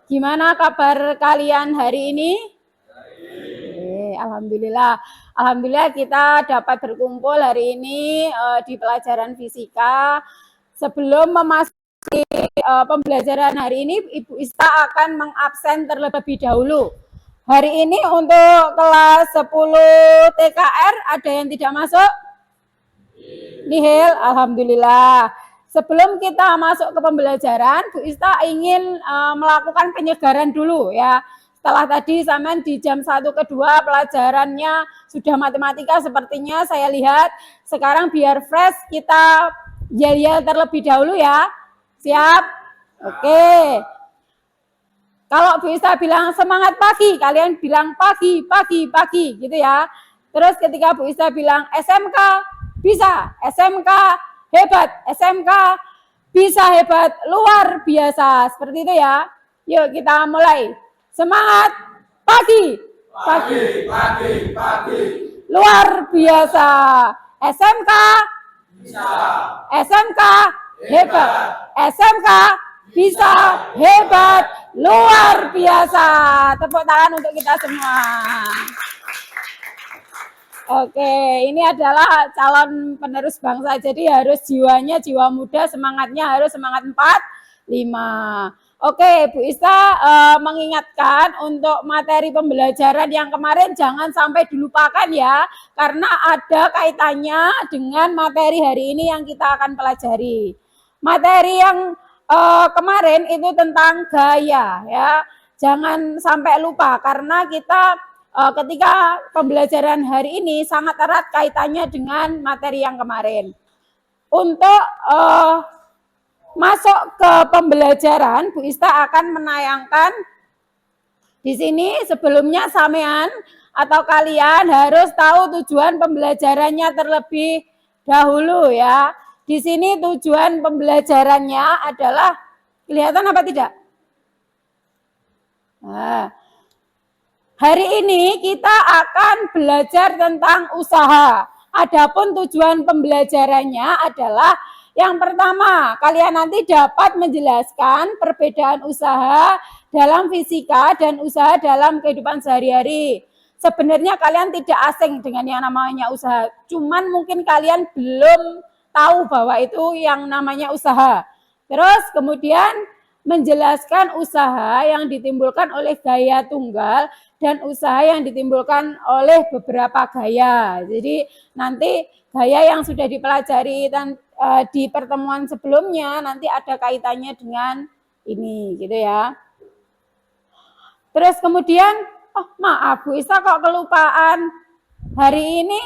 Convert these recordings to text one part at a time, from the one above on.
Gimana kabar kalian hari ini? Alhamdulillah. Alhamdulillah kita dapat berkumpul hari ini di pelajaran fisika. Sebelum memasuki pembelajaran hari ini, Ibu Ista akan mengabsen terlebih dahulu. Hari ini untuk kelas 10 TKR ada yang tidak masuk? Nihil, alhamdulillah. Sebelum kita masuk ke pembelajaran, Bu Ista ingin melakukan penyegaran dulu ya. Setelah tadi sama di jam 1 ke 2 pelajarannya sudah matematika sepertinya saya lihat. Sekarang biar fresh kita yel-yel terlebih dahulu ya. Siap? Oke. Kalau Bu Ista bilang semangat pagi, kalian bilang pagi, pagi, pagi gitu ya. Terus ketika Bu Ista bilang SMK, bisa, SMK hebat, SMK bisa hebat, luar biasa. Seperti itu ya. Yuk kita mulai. Semangat pagi. Pagi, pagi, pagi. Luar biasa. SMK bisa. SMK hebat. SMK bisa hebat, luar biasa. Tepuk tangan untuk kita semua. Oke, ini adalah calon penerus bangsa. Jadi harus jiwanya jiwa muda, semangatnya harus semangat 4, 5. Oke, Bu Ista mengingatkan untuk materi pembelajaran yang kemarin jangan sampai dilupakan ya, karena ada kaitannya dengan materi hari ini yang kita akan pelajari. Materi yang kemarin itu tentang gaya ya, jangan sampai lupa karena kita ketika pembelajaran hari ini sangat erat kaitannya dengan materi yang kemarin. Untuk masuk ke pembelajaran, Bu Ista akan menayangkan di sini. Sebelumnya sampean atau kalian harus tahu tujuan pembelajarannya terlebih dahulu ya. Di sini tujuan pembelajarannya adalah kelihatan apa tidak? Nah, hari ini kita akan belajar tentang usaha. Adapun tujuan pembelajarannya adalah yang pertama, kalian nanti dapat menjelaskan perbedaan usaha dalam fisika dan usaha dalam kehidupan sehari-hari. Sebenarnya kalian tidak asing dengan yang namanya usaha, cuman mungkin kalian belum tahu bahwa itu yang namanya usaha. Terus kemudian menjelaskan usaha yang ditimbulkan oleh gaya tunggal dan usaha yang ditimbulkan oleh beberapa gaya. Jadi nanti gaya yang sudah dipelajari dan di pertemuan sebelumnya nanti ada kaitannya dengan ini gitu ya. Terus kemudian, oh maaf Bu Isa kok kelupaan. Hari ini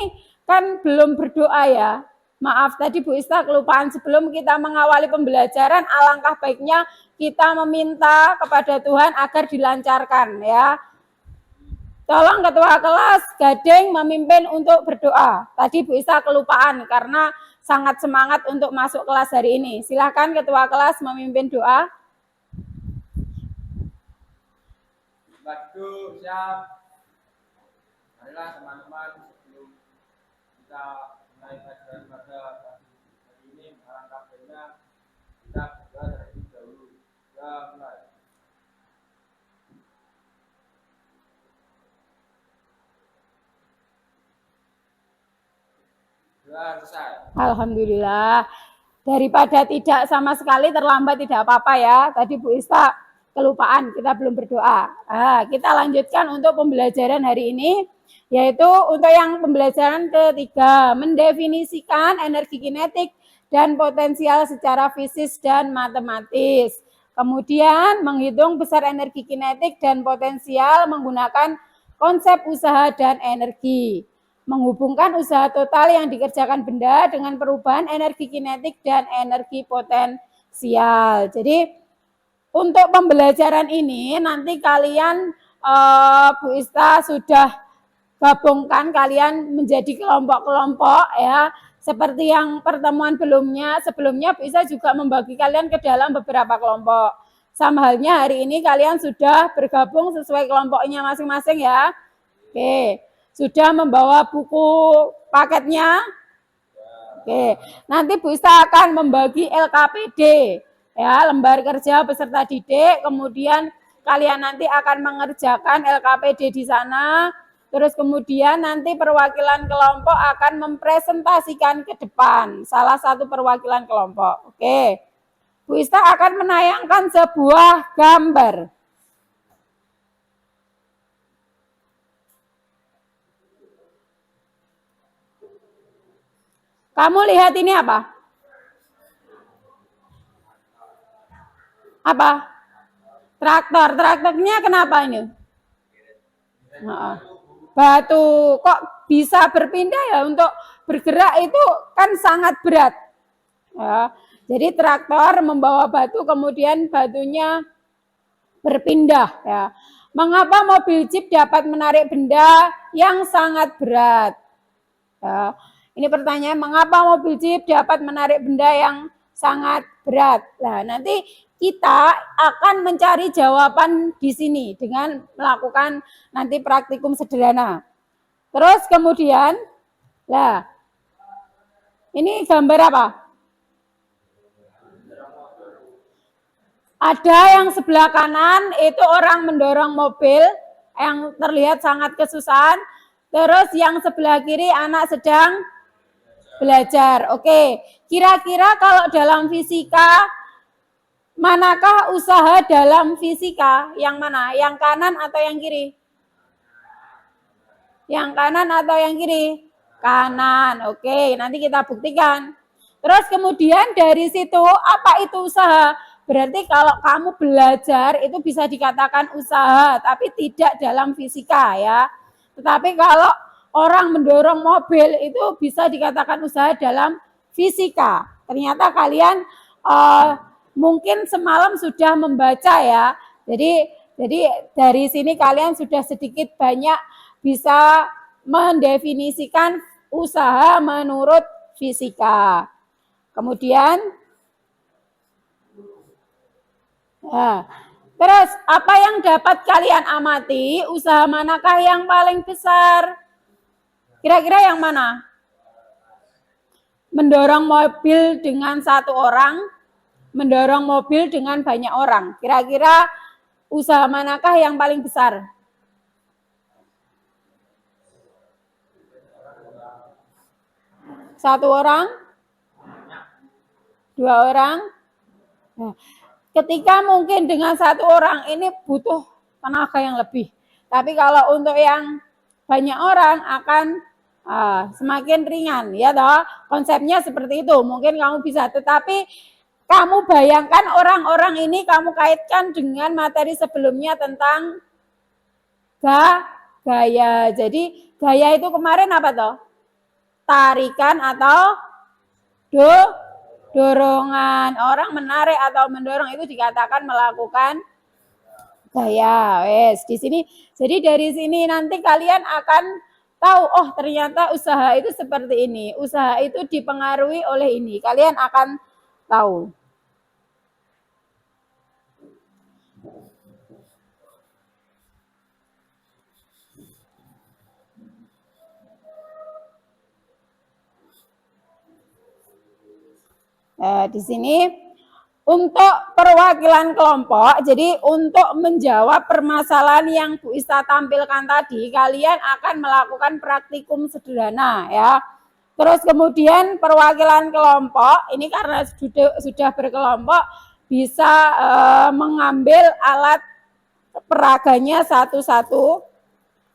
kan belum berdoa ya. Maaf tadi Bu Ista kelupaan. Sebelum kita mengawali pembelajaran, alangkah baiknya kita meminta kepada Tuhan agar dilancarkan ya. Tolong ketua kelas Gading memimpin untuk berdoa. Tadi Bu Ista kelupaan karena sangat semangat untuk masuk kelas hari ini. Silakan ketua kelas memimpin doa. Waduh, siap. Marilah teman-teman sebelum kita mulai pelajaran pada hari ini, alangkah baiknya kita berdoa terlebih dahulu. Ya, mulai. Alhamdulillah. Daripada tidak sama sekali terlambat tidak apa-apa ya. Tadi Bu Ista kelupaan, kita belum berdoa. Kita lanjutkan untuk pembelajaran hari ini, yaitu untuk yang pembelajaran ketiga, mendefinisikan energi kinetik dan potensial secara fisik dan matematis. Kemudian menghitung besar energi kinetik dan potensial menggunakan konsep usaha dan energi. Menghubungkan usaha total yang dikerjakan benda dengan perubahan energi kinetik dan energi potensial. Jadi untuk pembelajaran ini nanti kalian Bu Ista sudah gabungkan kalian menjadi kelompok-kelompok ya. Seperti yang pertemuan sebelumnya Bu Ista juga membagi kalian ke dalam beberapa kelompok. Sama halnya hari ini kalian sudah bergabung sesuai kelompoknya masing-masing ya. Oke. Sudah membawa buku paketnya? Oke, nanti Bu Ista akan membagi LKPD ya, lembar kerja peserta didik, kemudian kalian nanti akan mengerjakan LKPD di sana, terus kemudian nanti perwakilan kelompok akan mempresentasikan ke depan, salah satu perwakilan kelompok. Oke, Bu Ista akan menayangkan sebuah gambar. Kamu lihat ini apa? Apa? Traktor. Traktornya kenapa ini? Batu. Kok bisa berpindah ya? Untuk bergerak itu kan sangat berat. Ya. Jadi traktor membawa batu, kemudian batunya berpindah. Ya. Mengapa mobil jeep dapat menarik benda yang sangat berat? Ya. Ini pertanyaan, mengapa mobil jeep dapat menarik benda yang sangat berat? Nah, nanti kita akan mencari jawaban di sini dengan melakukan nanti praktikum sederhana. Terus kemudian, nah, ini gambar apa? Ada yang sebelah kanan itu orang mendorong mobil yang terlihat sangat kesusahan. Terus yang sebelah kiri anak sedang belajar. Oke, kira-kira kalau dalam fisika, manakah usaha dalam fisika? Yang mana? Yang kanan atau yang kiri? Yang kanan atau yang kiri? Kanan. Oke, nanti kita buktikan. Terus kemudian dari situ, apa itu usaha? Berarti kalau kamu belajar itu bisa dikatakan usaha, tapi tidak dalam fisika ya. Tetapi kalau orang mendorong mobil itu bisa dikatakan usaha dalam fisika. Ternyata kalian mungkin semalam sudah membaca ya. Jadi dari sini kalian sudah sedikit banyak bisa mendefinisikan usaha menurut fisika. Kemudian, nah, terus apa yang dapat kalian amati? Usaha manakah yang paling besar? Kira-kira yang mana? Mendorong mobil dengan satu orang, mendorong mobil dengan banyak orang. Kira-kira usaha manakah yang paling besar? Satu orang? Dua orang? Nah, ketika mungkin dengan satu orang ini butuh tenaga yang lebih. Tapi kalau untuk yang banyak orang akan semakin ringan, ya toh. Konsepnya seperti itu. Mungkin kamu bisa, tetapi kamu bayangkan orang-orang ini kamu kaitkan dengan materi sebelumnya tentang gaya. Jadi gaya itu kemarin apa toh? Tarikan atau dorongan. Orang menarik atau mendorong itu dikatakan melakukan gaya. Wes, di sini. Jadi dari sini nanti kalian akan tahu, oh ternyata usaha itu seperti ini. Usaha itu dipengaruhi oleh ini. Kalian akan tahu. Di sini untuk perwakilan kelompok, jadi untuk menjawab permasalahan yang Bu Ista tampilkan tadi, kalian akan melakukan praktikum sederhana ya. Terus kemudian perwakilan kelompok, ini karena sudah berkelompok, bisa mengambil alat peraganya satu-satu.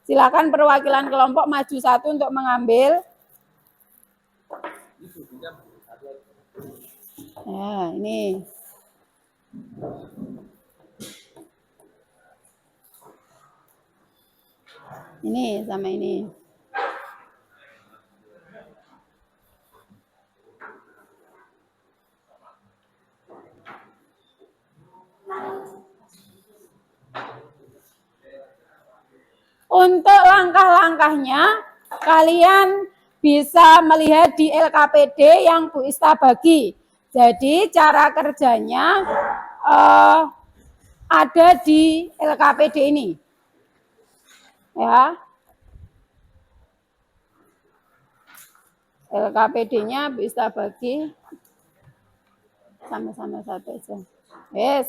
Silakan perwakilan kelompok maju satu untuk mengambil. Nah, ini. Ini sama ini. Untuk langkah-langkahnya, kalian bisa melihat di LKPD yang Bu Ista bagi. Jadi cara kerjanya ada di LKPD ini. Ya. LKPD-nya Bu Ista bagi sama-sama satu aja. Yes.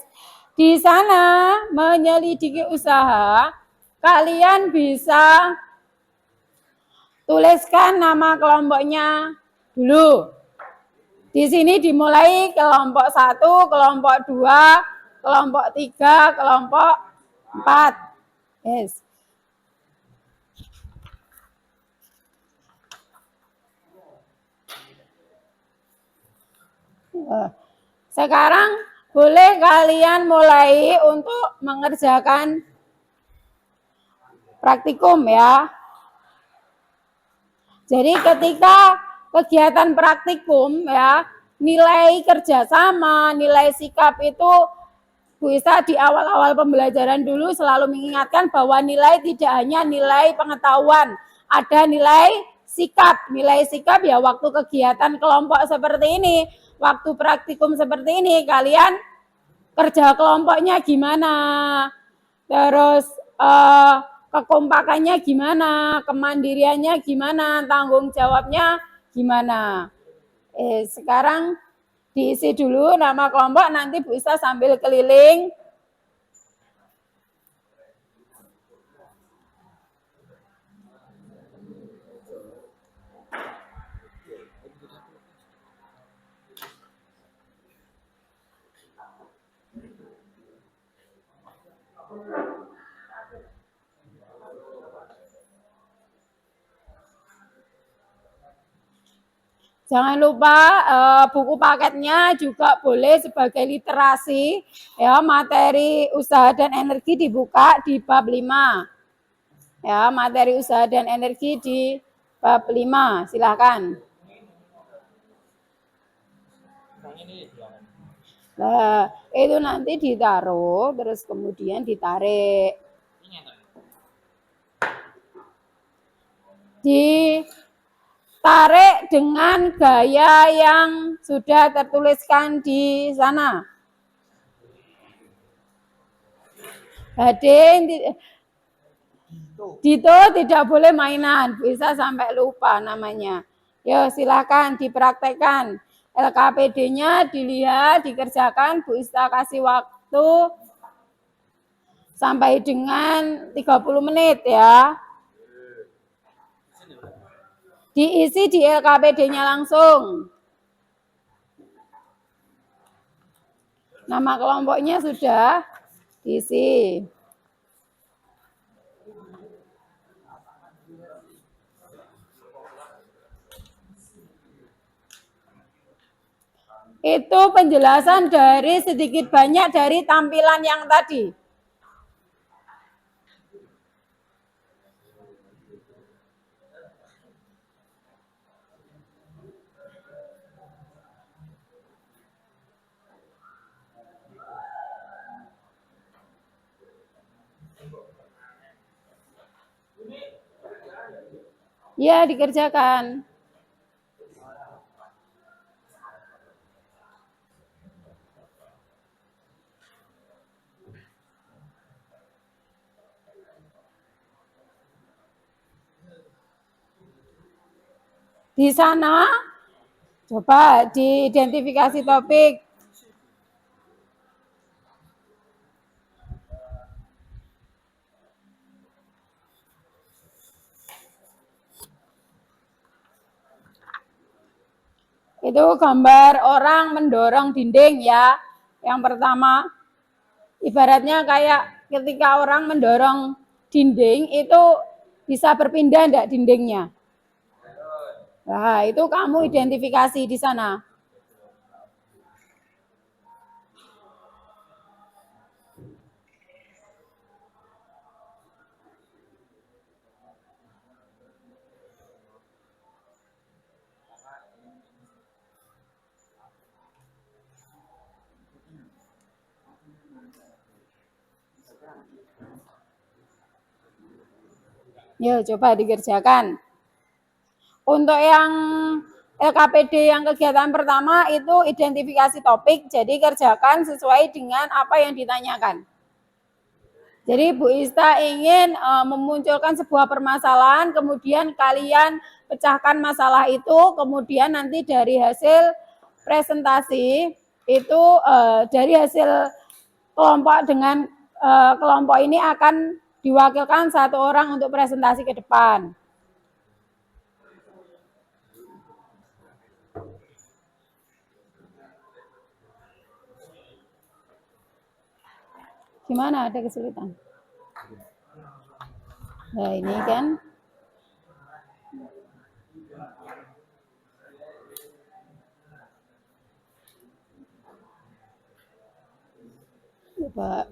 Di sana menyelidiki usaha, kalian bisa tuliskan nama kelompoknya dulu. Di sini dimulai kelompok 1, kelompok 2, kelompok 3, kelompok 4. Yes. Sekarang boleh kalian mulai untuk mengerjakan praktikum ya. Jadi ketika kegiatan praktikum ya, nilai kerjasama, nilai sikap itu Bu Isa di awal-awal pembelajaran dulu selalu mengingatkan bahwa nilai tidak hanya nilai pengetahuan, ada nilai sikap. Nilai sikap ya waktu kegiatan kelompok seperti ini, waktu praktikum seperti ini, kalian kerja kelompoknya gimana, terus kekompakannya gimana, kemandiriannya gimana, tanggung jawabnya gimana. Sekarang diisi dulu nama kelompok, nanti Bu Isa sambil keliling. Jangan lupa buku paketnya juga boleh sebagai literasi ya, materi usaha dan energi dibuka di bab 5. Ya, materi usaha dan energi di bab 5. Silakan. Nah, itu nanti ditaruh terus kemudian ditarik. Ditarik dengan gaya yang sudah tertuliskan di sana. Hadin, Dito tidak boleh mainan, bisa sampai lupa namanya. Yo silakan dipraktekkan. LKPD-nya dilihat, dikerjakan, Bu Ista kasih waktu sampai dengan 30 menit ya. Diisi di LKPD-nya langsung. Nama kelompoknya sudah diisi. Itu penjelasan dari sedikit banyak dari tampilan yang tadi. Ya, dikerjakan. Di sana, coba diidentifikasi topik. Itu gambar orang mendorong dinding ya. Yang pertama, ibaratnya kayak ketika orang mendorong dinding itu bisa berpindah enggak dindingnya. Nah, itu kamu identifikasi di sana. Yuk, coba dikerjakan. Untuk yang LKPD yang kegiatan pertama itu identifikasi topik, jadi kerjakan sesuai dengan apa yang ditanyakan. Jadi Bu Ista ingin memunculkan sebuah permasalahan, kemudian kalian pecahkan masalah itu, kemudian nanti dari hasil presentasi itu dari hasil kelompok dengan kelompok ini akan diwakilkan satu orang untuk presentasi ke depan. Gimana, ada kesulitan? Nah ini kan coba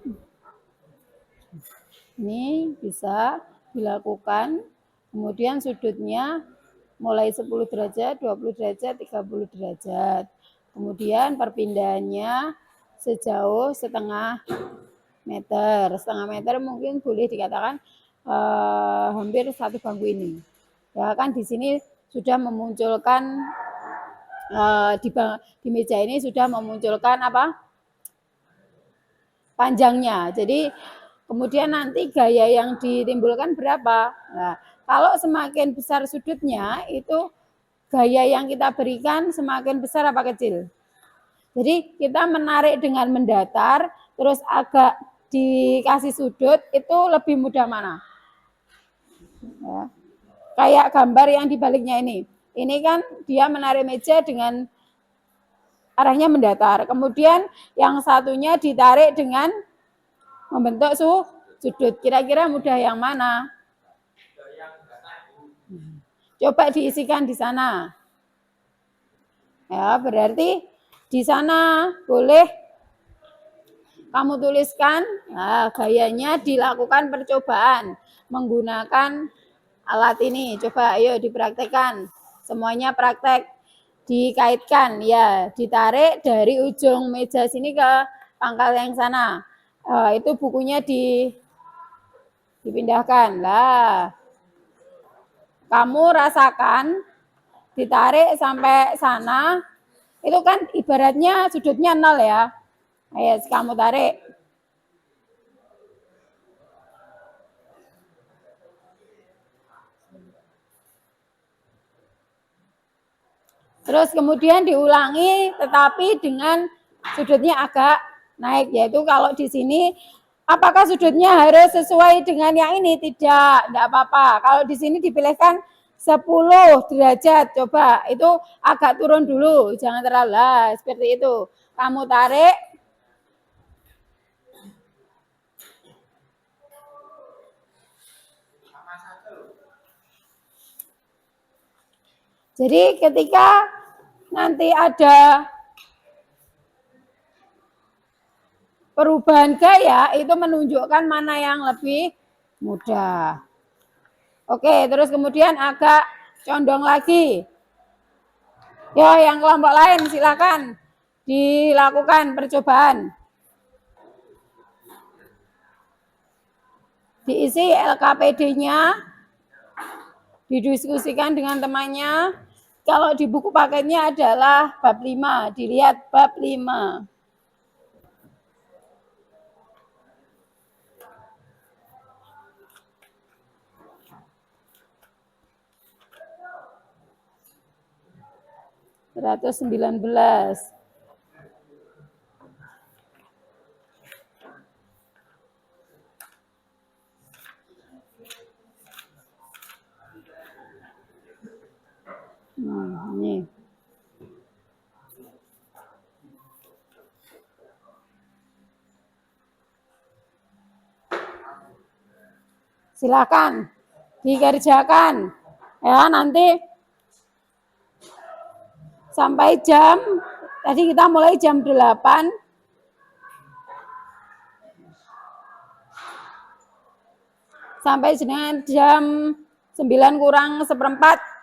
ini bisa dilakukan, kemudian sudutnya mulai 10 derajat, 20 derajat, 30 derajat. Kemudian perpindahannya sejauh setengah meter. Setengah meter mungkin boleh dikatakan hampir satu bangku ini. Ya kan di sini sudah memunculkan di meja ini sudah memunculkan apa? Panjangnya. Jadi kemudian nanti gaya yang ditimbulkan berapa? Nah, kalau semakin besar sudutnya itu gaya yang kita berikan semakin besar apa kecil? Jadi kita menarik dengan mendatar, terus agak dikasih sudut, itu lebih mudah mana? Ya. Kayak gambar yang dibaliknya ini. Ini kan dia menarik meja dengan arahnya mendatar. Kemudian yang satunya ditarik dengan membentuk sudut. Kira-kira mudah yang mana? Coba diisikan di sana. Ya, berarti di sana boleh kamu tuliskan, nah, gayanya dilakukan percobaan menggunakan alat ini. Coba ayo dipraktekkan. Semuanya praktek. Dikaitkan, ya, ditarik dari ujung meja sini ke pangkal yang sana. Itu bukunya dipindahkan. Lah, kamu rasakan ditarik sampai sana, itu kan ibaratnya sudutnya 0 ya. Ayo kamu tarik. Terus kemudian diulangi tetapi dengan sudutnya agak naik, yaitu kalau di sini apakah sudutnya harus sesuai dengan yang ini? Tidak apa-apa. Kalau di sini dipilihkan 10 derajat, coba itu agak turun dulu, jangan terlalu seperti itu. Kamu tarik. Jadi ketika nanti ada perubahan gaya, itu menunjukkan mana yang lebih mudah. Oke, terus kemudian agak condong lagi. Yo, yang kelompok lain silakan dilakukan percobaan. Diisi LKPD-nya, didiskusikan dengan temannya. Kalau di buku paketnya adalah bab 5, dilihat bab 5. (119) ini. Silakan dikerjakan. Ya, nanti sampai jam, tadi kita mulai jam 8. Sampai dengan jam 9 kurang seperempat.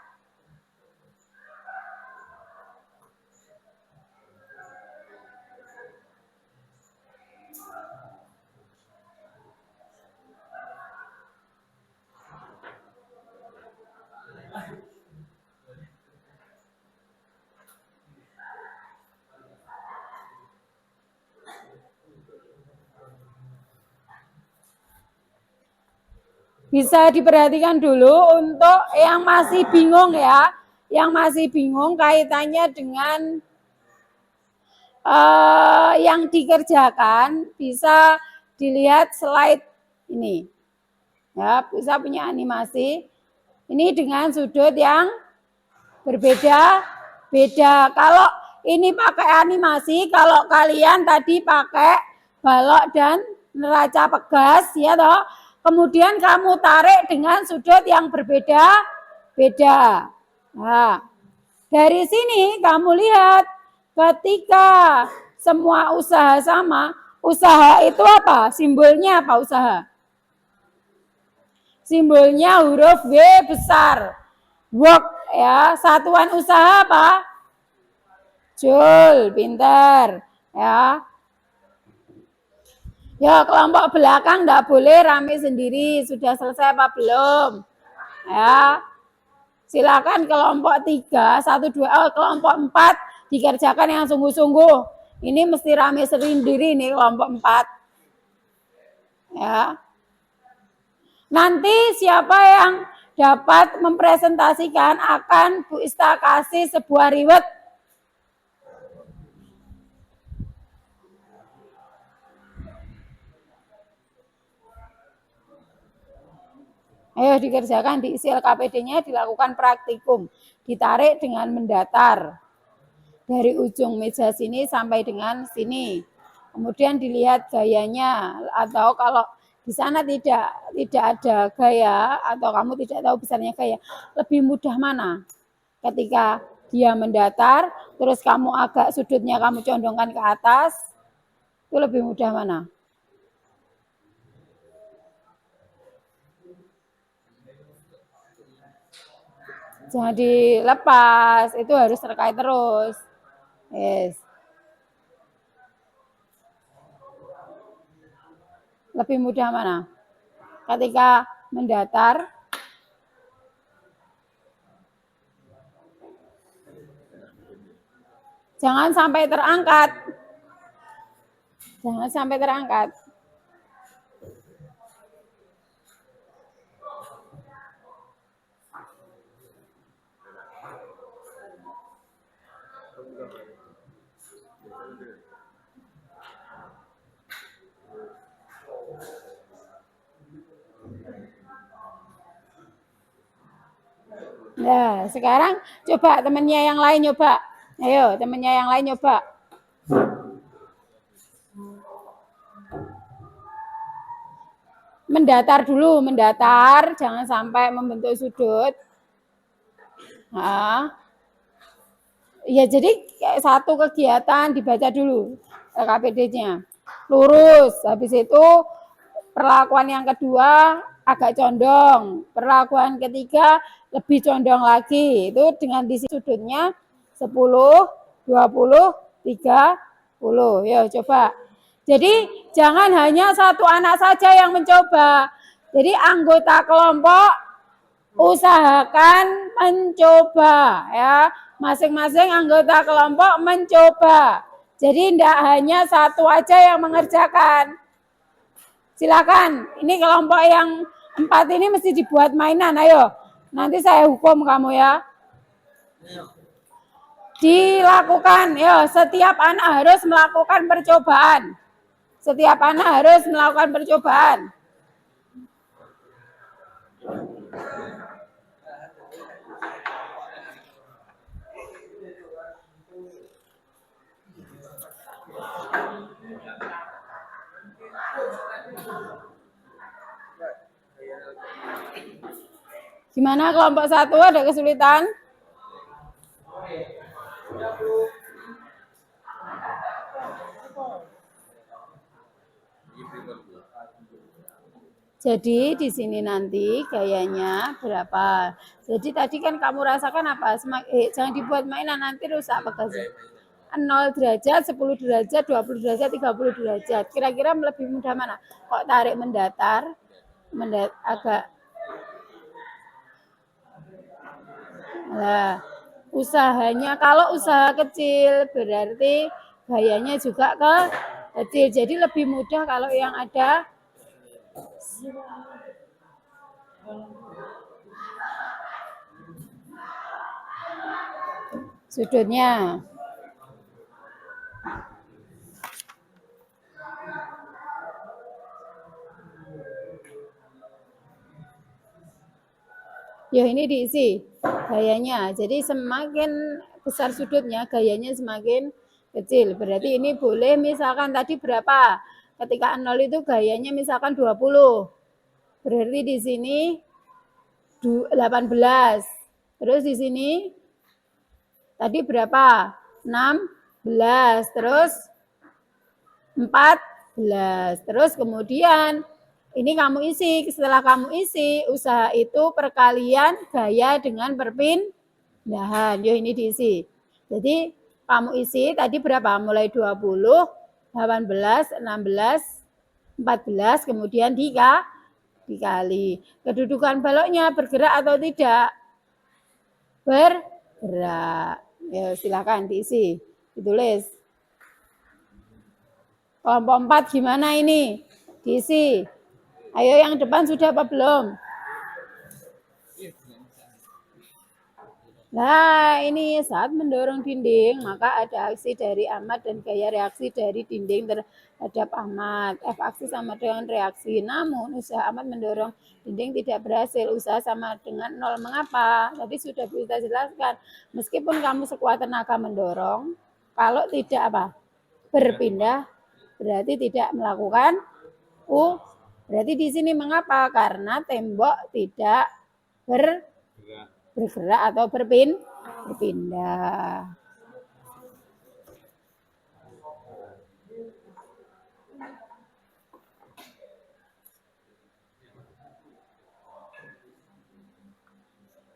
Bisa diperhatikan dulu untuk yang masih bingung ya. Yang masih bingung kaitannya dengan yang dikerjakan bisa dilihat slide ini. Ya, bisa punya animasi. Ini dengan sudut yang berbeda-beda. Kalau ini pakai animasi, kalau kalian tadi pakai balok dan neraca pegas, ya toh. Kemudian kamu tarik dengan sudut yang berbeda-beda. Nah, dari sini kamu lihat ketika semua usaha sama, usaha itu apa? Simbolnya apa usaha? Simbolnya huruf W besar. Work ya, satuan usaha apa? Joule, pinter ya. Ya, kelompok belakang enggak boleh rame sendiri. Sudah selesai apa belum? Ya. Silakan kelompok 3, 1, 2, kelompok 4 dikerjakan yang sungguh-sungguh. Ini mesti rame sendiri nih kelompok 4. Ya. Nanti siapa yang dapat mempresentasikan akan Bu Ista kasih sebuah riwet. Ayo dikerjakan, diisi LKPD-nya, dilakukan praktikum. Ditarik dengan mendatar. Dari ujung meja sini sampai dengan sini. Kemudian dilihat gayanya, atau kalau di sana tidak ada gaya atau kamu tidak tahu besarnya gaya, lebih mudah mana? Ketika dia mendatar, terus kamu agak sudutnya kamu condongkan ke atas, itu lebih mudah mana? Jangan dilepas, itu harus terkait terus. Yes. Lebih mudah mana? Ketika mendatar, jangan sampai terangkat. Jangan sampai terangkat. Nah, sekarang coba temennya yang lain nyoba. Ayo, temennya yang lain nyoba. Mendatar dulu, mendatar, jangan sampai membentuk sudut. Nah, ya jadi satu kegiatan dibaca dulu LKPD-nya. Lurus, habis itu perlakuan yang kedua agak condong, perlakuan ketiga lebih condong lagi. Itu dengan diisi sudutnya 10, 20, 30. Yo coba. Jadi jangan hanya satu anak saja yang mencoba. Jadi anggota kelompok usahakan mencoba ya. Masing-masing anggota kelompok mencoba. Jadi tidak hanya satu aja yang mengerjakan. Silakan, ini kelompok yang 4 ini mesti dibuat mainan, ayo. Nanti saya hukum kamu ya. Dilakukan, ya. Setiap anak harus melakukan percobaan. Setiap anak harus melakukan percobaan. Gimana kelompok 1 ada kesulitan? Jadi di sini nanti gayanya berapa. Jadi tadi kan kamu rasakan apa? Jangan dibuat mainan, nanti rusak bagasi. 0 derajat, 10 derajat, 20 derajat, 30 derajat. Kira-kira lebih mudah mana? Kok tarik mendatar, agak. Nah, usahanya kalau usaha kecil berarti gayanya juga kecil. Jadi lebih mudah kalau yang ada sudutnya. Ya ini diisi gayanya. Jadi semakin besar sudutnya, gayanya semakin kecil. Berarti ini boleh misalkan tadi berapa? Ketika 0 itu gayanya misalkan 20. Berarti di sini 18. Terus di sini tadi berapa? 16. Terus 14. Terus kemudian ini kamu isi. Setelah kamu isi, usaha itu perkalian gaya dengan perpindahan. Yuk ini diisi. Jadi kamu isi tadi berapa? Mulai 20, 18, 16, 14, kemudian dikali. Kedudukan baloknya bergerak atau tidak? Bergerak. Ya, silakan diisi. Ditulis. Kelompok 4 gimana ini? Diisi. Ayo yang depan sudah apa belum? Nah, ini saat mendorong dinding, maka ada aksi dari Ahmad dan gaya reaksi dari dinding terhadap Ahmad. F aksi sama dengan reaksi. Namun, usaha Ahmad mendorong dinding tidak berhasil. Usaha sama dengan 0. Mengapa? Tadi sudah bisa jelaskan. Meskipun kamu sekuat tenaga mendorong, kalau tidak apa? Berpindah, berarti tidak melakukan U. Berarti di sini mengapa? Karena tembok tidak bergerak atau berpindah.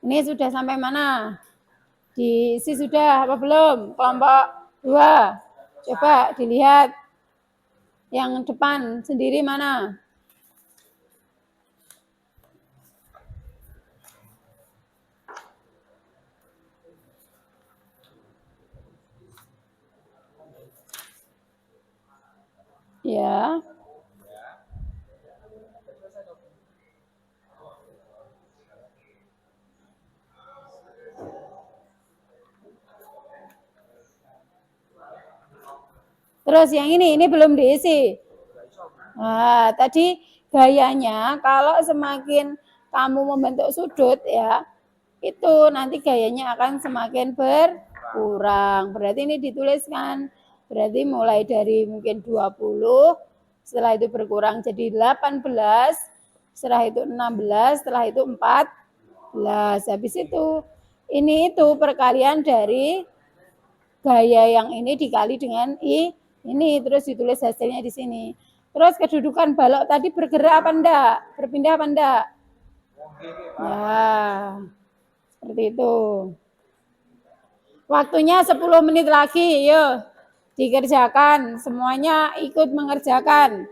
Ini sudah sampai mana? Diisi sudah apa belum? Kelompok 2. Coba dilihat yang depan sendiri mana? Ya. Terus yang ini belum diisi. Nah, tadi gayanya kalau semakin kamu membentuk sudut ya, itu nanti gayanya akan semakin berkurang. Berarti ini dituliskan. Berarti mulai dari mungkin 20, setelah itu berkurang jadi 18, setelah itu 16, setelah itu 14. Habis itu ini itu perkalian dari gaya yang ini dikali dengan ini, terus ditulis hasilnya di sini. Terus kedudukan balok tadi bergerak apa enggak? Berpindah apa enggak? Nah, seperti itu. Waktunya 10 menit lagi, yuk dikerjakan. Semuanya ikut mengerjakan.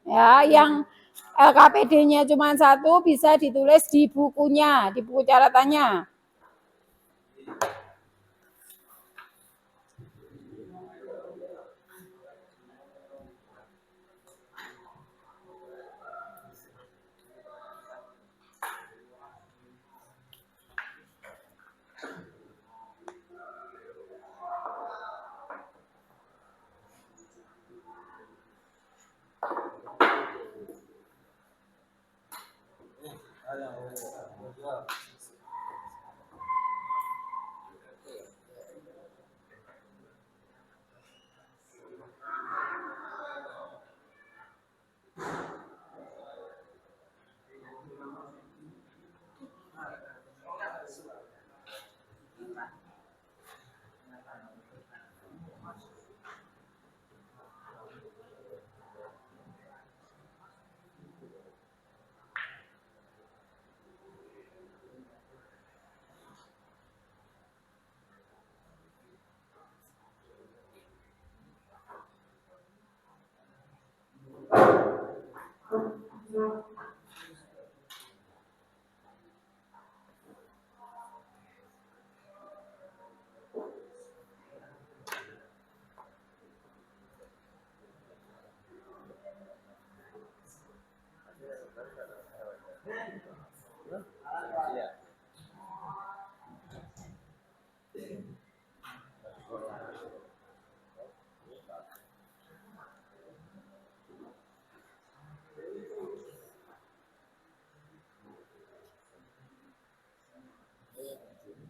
Ya, yang LKPD-nya cuma 1 bisa ditulis di bukunya, di buku catatannya.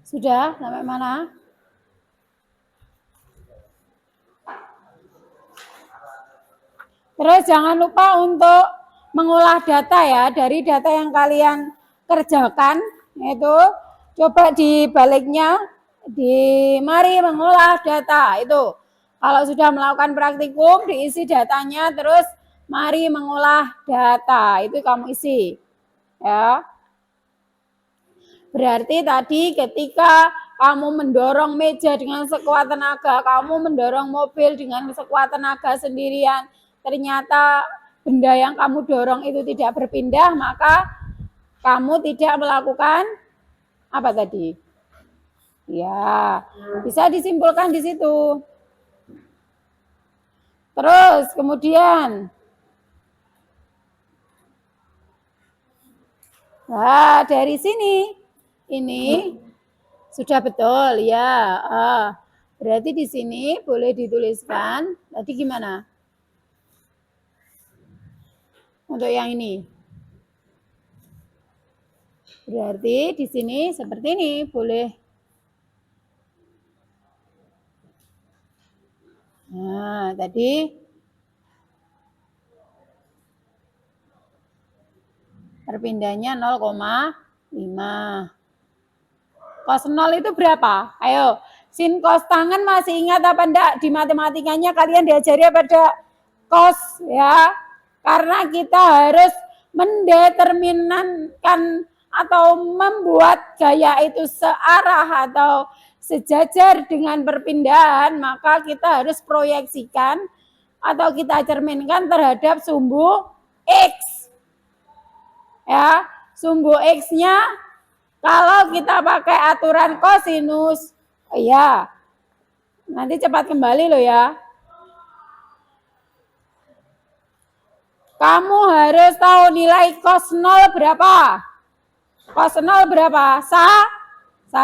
Sudah sampai mana? Terus jangan lupa untuk mengolah data ya, dari data yang kalian kerjakan, itu coba di baliknya, mari mengolah data itu. Kalau sudah melakukan praktikum, diisi datanya, terus mari mengolah data, itu kamu isi. Ya. Berarti tadi ketika kamu mendorong meja dengan sekuat tenaga, kamu mendorong mobil dengan sekuat tenaga sendirian, ternyata benda yang kamu dorong itu tidak berpindah, maka kamu tidak melakukan apa tadi? Ya, bisa disimpulkan di situ. Terus kemudian, nah dari sini, ini sudah betul ya. Berarti di sini boleh dituliskan. Tadi gimana? Untuk yang ini. Berarti di sini seperti ini, boleh. Nah, tadi perpindahnya 0,5. Cos 0 itu berapa? Ayo, sin cos tangan masih ingat apa enggak? Di matematikanya kalian diajari pada cos ya. Karena kita harus mendeterminkan atau membuat gaya itu searah atau sejajar dengan perpindahan, maka kita harus proyeksikan atau kita cerminkan terhadap sumbu X. Ya, sumbu X-nya kalau kita pakai aturan kosinus, ya, nanti cepat kembali loh ya. Kamu harus tahu nilai cos 0 berapa. Cos 0 berapa? 1.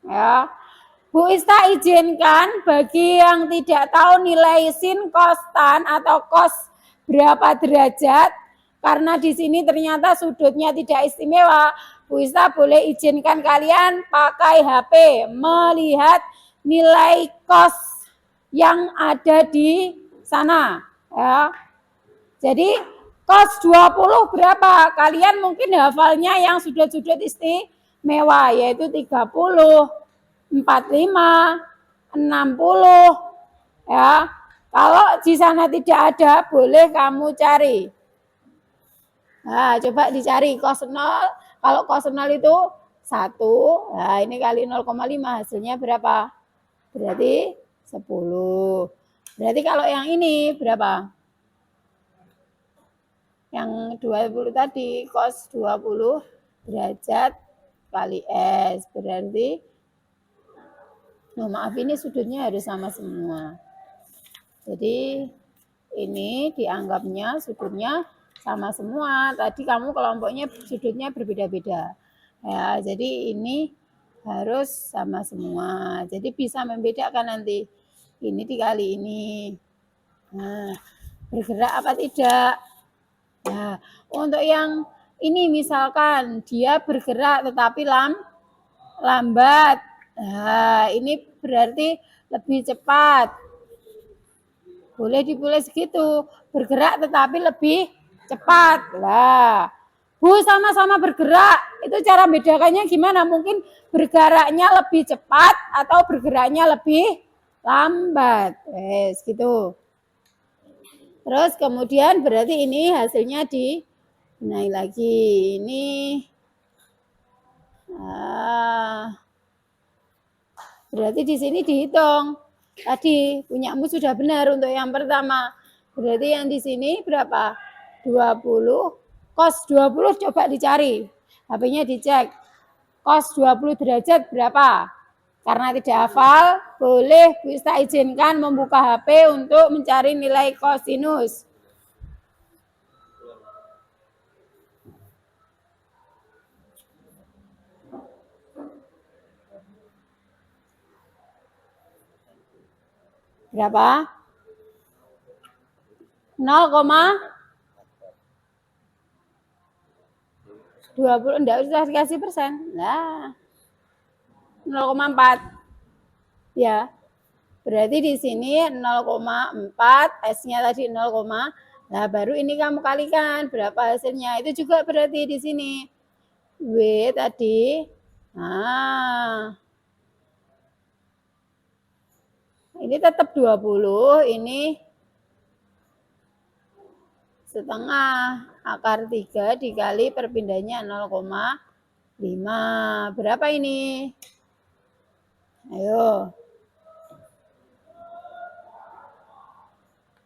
Ya. Bu Ista izinkan bagi yang tidak tahu nilai sin cos tan atau cos berapa derajat, karena di sini ternyata sudutnya tidak istimewa. Bu Ista boleh izinkan kalian pakai HP melihat nilai cos yang ada di sana ya. Jadi cos 20 berapa? Kalian mungkin hafalnya yang sudut-sudut istimewa, yaitu 30, 45, 60 ya. Kalau di sana tidak ada, boleh kamu cari. Nah, coba dicari cos 0. Kalau cos 0 itu 1, nah ini kali 0,5 hasilnya berapa? Berarti 10. Berarti kalau yang ini berapa? Yang 20 tadi, cos 20 derajat kali S. Berarti, maaf, ini sudutnya harus sama semua. Jadi, ini dianggapnya sudutnya sama semua. Tadi kamu kelompoknya sudutnya berbeda-beda. Ya, jadi ini harus sama semua. Jadi bisa membedakan nanti. Ini dikali ini. Nah, bergerak apa tidak? Nah, untuk yang ini misalkan dia bergerak tetapi lambat. Nah, ini berarti lebih cepat. Boleh ditulis gitu, bergerak tetapi lebih cepat. Lah, Bu sama-sama bergerak, itu cara bedakannya gimana? Mungkin bergeraknya lebih cepat atau bergeraknya lebih lambat. Gitu. Terus kemudian berarti ini hasilnya dinaik lagi. Ini berarti di sini dihitung. Tadi punyamu sudah benar untuk yang pertama. Berarti yang di sini berapa? 20. Cos 20 coba dicari. HP-nya dicek. Cos 20 derajat berapa? Karena tidak hafal, boleh bisa izinkan membuka HP untuk mencari nilai kosinus. Berapa? 0, 20 enggak usah dikasih persen. Nah, 0,4. Ya. Berarti di sini 0,4, S-nya tadi 0, nah baru ini kamu kalikan berapa hasilnya. Itu juga berarti di sini. W tadi. Nah. Ini tetap 20, ini setengah. Akar 3 dikali perpindahannya 0,5. Berapa ini? Ayo.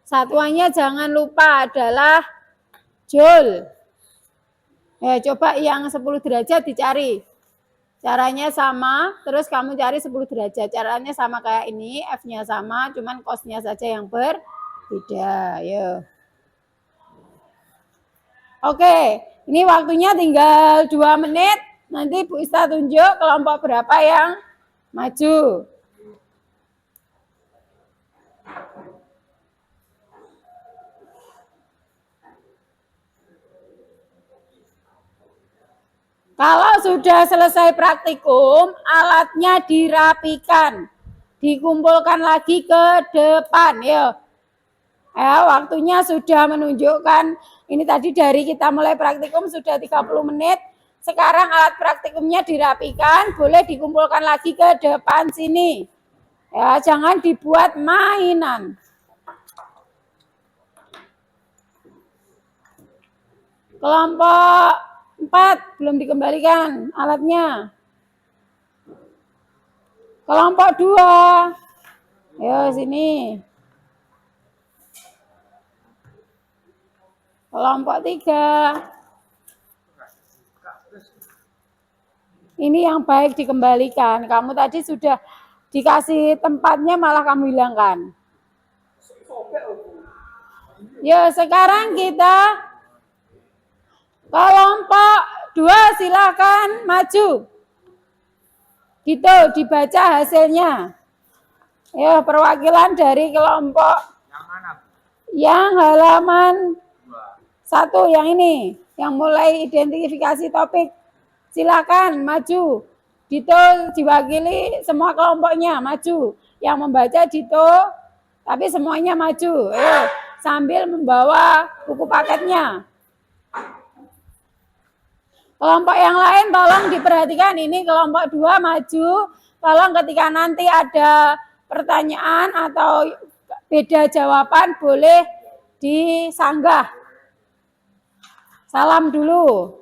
Satuannya jangan lupa adalah joule. Ya, coba yang 10 derajat dicari. Caranya sama, terus kamu cari 10 derajat. Caranya sama kayak ini, F-nya sama, cuman cos-nya saja yang berbeda. Ayo. Oke, ini waktunya tinggal 2 menit. Nanti Bu Ista tunjuk kelompok berapa yang maju. Kalau sudah selesai praktikum, alatnya dirapikan, dikumpulkan lagi ke depan. Ya, waktunya sudah menunjukkan, ini tadi dari kita mulai praktikum sudah 30 menit. Sekarang alat praktikumnya dirapikan, boleh dikumpulkan lagi ke depan sini. Ya, jangan dibuat mainan. Kelompok 4 belum dikembalikan alatnya. Kelompok 2. Ayo sini. Kelompok 3. Ini yang baik dikembalikan. Kamu tadi sudah dikasih tempatnya malah kamu hilangkan. Yo, sekarang kita kelompok 2 silakan maju. Gitu, dibaca hasilnya. Ya, perwakilan dari kelompok Yang mana? yang halaman 1 yang ini, yang mulai identifikasi topik. Silakan maju. Dito diwakili semua kelompoknya maju. Yang membaca Dito, tapi semuanya maju. Sambil membawa buku paketnya. Kelompok yang lain tolong diperhatikan, ini kelompok 2 maju. Tolong ketika nanti ada pertanyaan atau beda jawaban boleh disanggah. Salam dulu.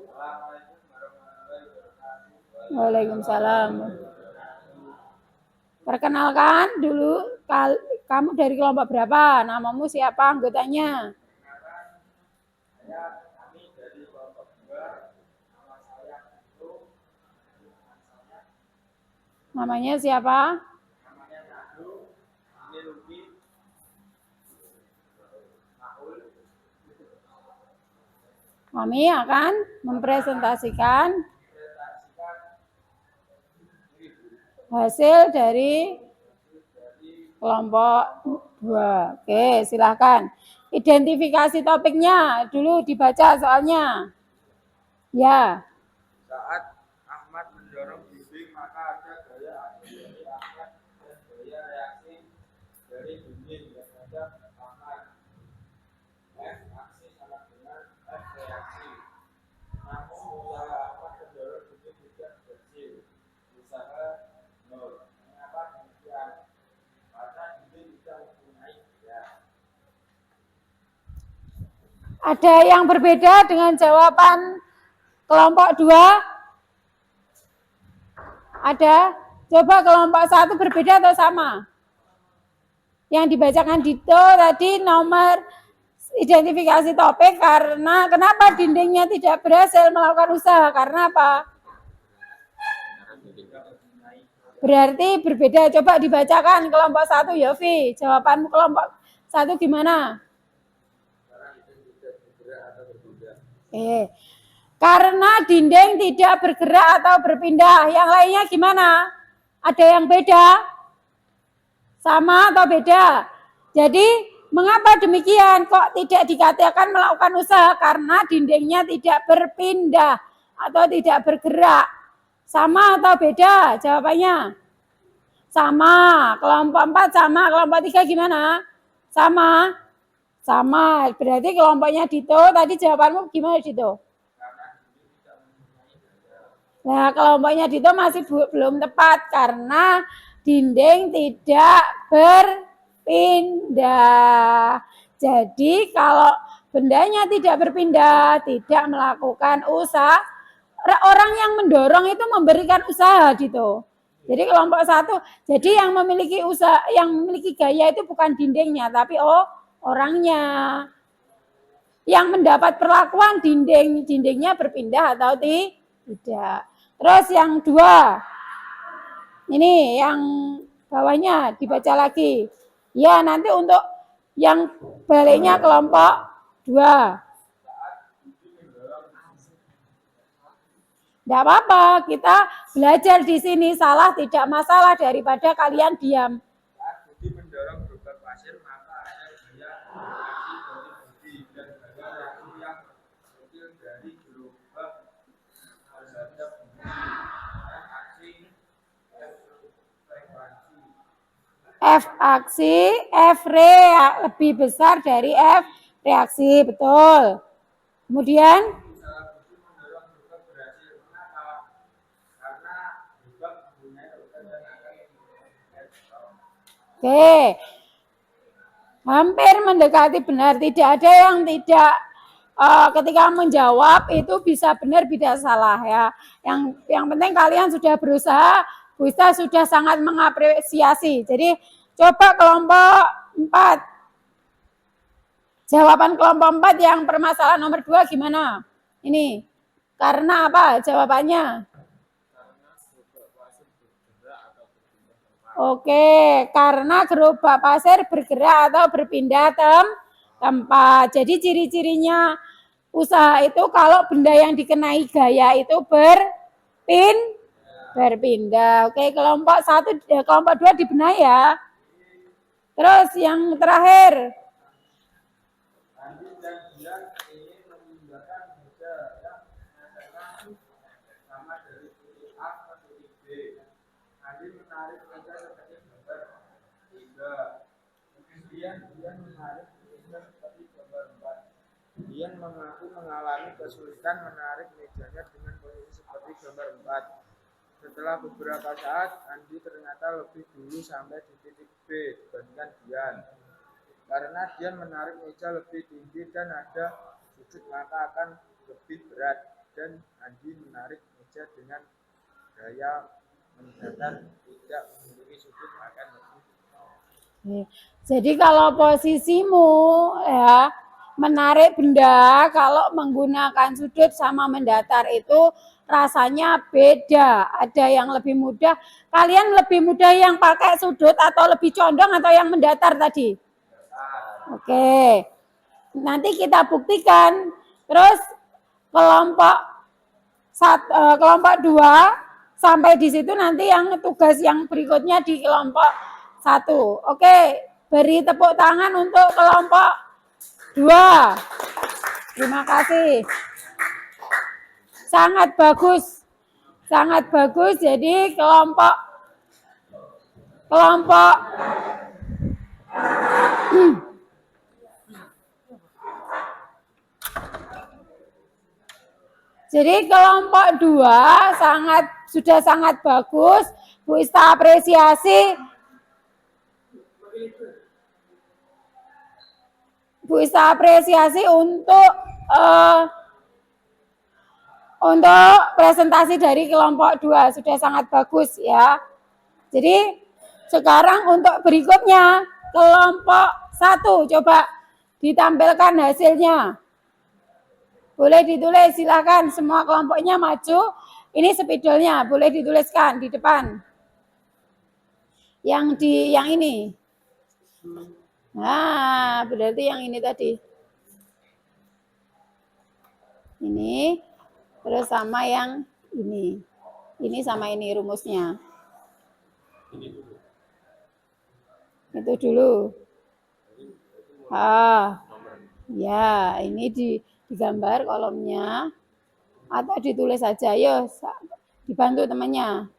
Waalaikumsalam. Perkenalkan dulu, kamu dari kelompok berapa? Namamu siapa, anggotanya? Namanya siapa? Namanya Nadu, ini Ruki, Maul. Kami akan mempresentasikan hasil dari kelompok 2. Oke, silahkan. Identifikasi topiknya dulu dibaca soalnya. Ya. Saat Ahmad mendorong bimbing, maka ada gaya aksi dari Ahmad dan gaya reaksi dari bimbing terhadap Ahmad. F aksi sama dengan F reaksi. Namun usaha Ahmad mendorong bimbing tidak berhasil. Usaha 0. Mengapa demikian? Karena bimbing tidak mempunyai gaya. Ada yang berbeda dengan jawaban kelompok 2? Ada? Coba kelompok 1 berbeda atau sama? Yang dibacakan Dito tadi nomor identifikasi topik, karena kenapa dindingnya tidak berhasil melakukan usaha? Karena apa? Berarti berbeda. Coba dibacakan kelompok 1, Yofi. Jawabanmu kelompok 1 gimana? Karena dinding tidak bergerak atau berpindah. Yang lainnya gimana? Ada yang beda? Sama atau beda? Jadi, mengapa demikian? Kok tidak dikatakan melakukan usaha? Karena dindingnya tidak berpindah. atau tidak bergerak? Sama atau beda jawabannya? Sama. Kelompok 4 sama, kelompok 3 gimana? Sama. Sama. Berarti kelompoknya Dito, tadi jawabanmu gimana Dito? Nah, kelompoknya Dito masih belum tepat karena dinding tidak berpindah. Jadi kalau bendanya tidak berpindah, tidak melakukan usaha, orang yang mendorong itu memberikan usaha Dito. Jadi kelompok 1, jadi yang memiliki usaha, yang memiliki gaya itu bukan dindingnya, tapi orangnya. Yang mendapat perlakuan dindingnya berpindah atau tidak. Terus yang 2, ini yang bawahnya dibaca lagi. Ya, nanti untuk yang baliknya kelompok 2. Tidak apa-apa, kita belajar di sini, salah tidak masalah daripada kalian diam. Budi mendorong gerobak pasir, maka ada gaya aksi dari Budi dan gaya reaksi yang kecil dari gerobak terhadap Budi. Aksi frekuensi. F aksi, F lebih besar dari F reaksi, betul. Kemudian oke, hampir mendekati benar. Tidak ada yang tidak ketika menjawab itu bisa benar, tidak salah ya. Yang penting kalian sudah berusaha, Bu Ista sudah sangat mengapresiasi. Jadi coba kelompok 4. Jawaban kelompok 4 yang permasalahan nomor 2 gimana? Ini karena apa jawabannya? Oke, karena gerobak pasir bergerak atau berpindah tempat. Jadi ciri-cirinya usaha itu kalau benda yang dikenai gaya itu berpindah. Oke, kelompok 1, kelompok 2 dibenahi ya. Terus yang terakhir. Dian mengaku mengalami kesulitan menarik mejanya dengan posisi seperti gambar 4. Setelah beberapa saat, Andi ternyata lebih dulu sampai di titik B dibandingkan Dian. Karena Dian menarik meja lebih tinggi dan ada sudut, maka akan lebih berat. Dan Andi menarik meja dengan gaya mendatar tidak memiliki sudut akan lebih. Jadi kalau posisimu ya menarik benda kalau menggunakan sudut sama mendatar itu rasanya beda. Ada yang lebih mudah. Kalian lebih mudah yang pakai sudut atau lebih condong atau yang mendatar tadi? Oke. Nanti kita buktikan. Terus kelompok 2 sampai di situ nanti yang tugas yang berikutnya di kelompok 1. Oke, beri tepuk tangan untuk kelompok 2. Terima kasih. Sangat bagus. Sangat bagus. Jadi kelompok Jadi kelompok 2 sudah sangat bagus. Bu Ista apresiasi. Bu Ista apresiasi untuk presentasi dari kelompok 2 sudah sangat bagus ya. Jadi sekarang untuk berikutnya kelompok 1 coba ditampilkan hasilnya. Boleh ditulis, silakan semua kelompoknya maju. Ini spidolnya, boleh dituliskan di depan. Yang ini. Nah, berarti yang ini tadi. Ini, terus sama yang ini. Ini sama ini rumusnya. Itu dulu. Ya, ini digambar kolomnya. atau ditulis saja. Yo, dibantu temannya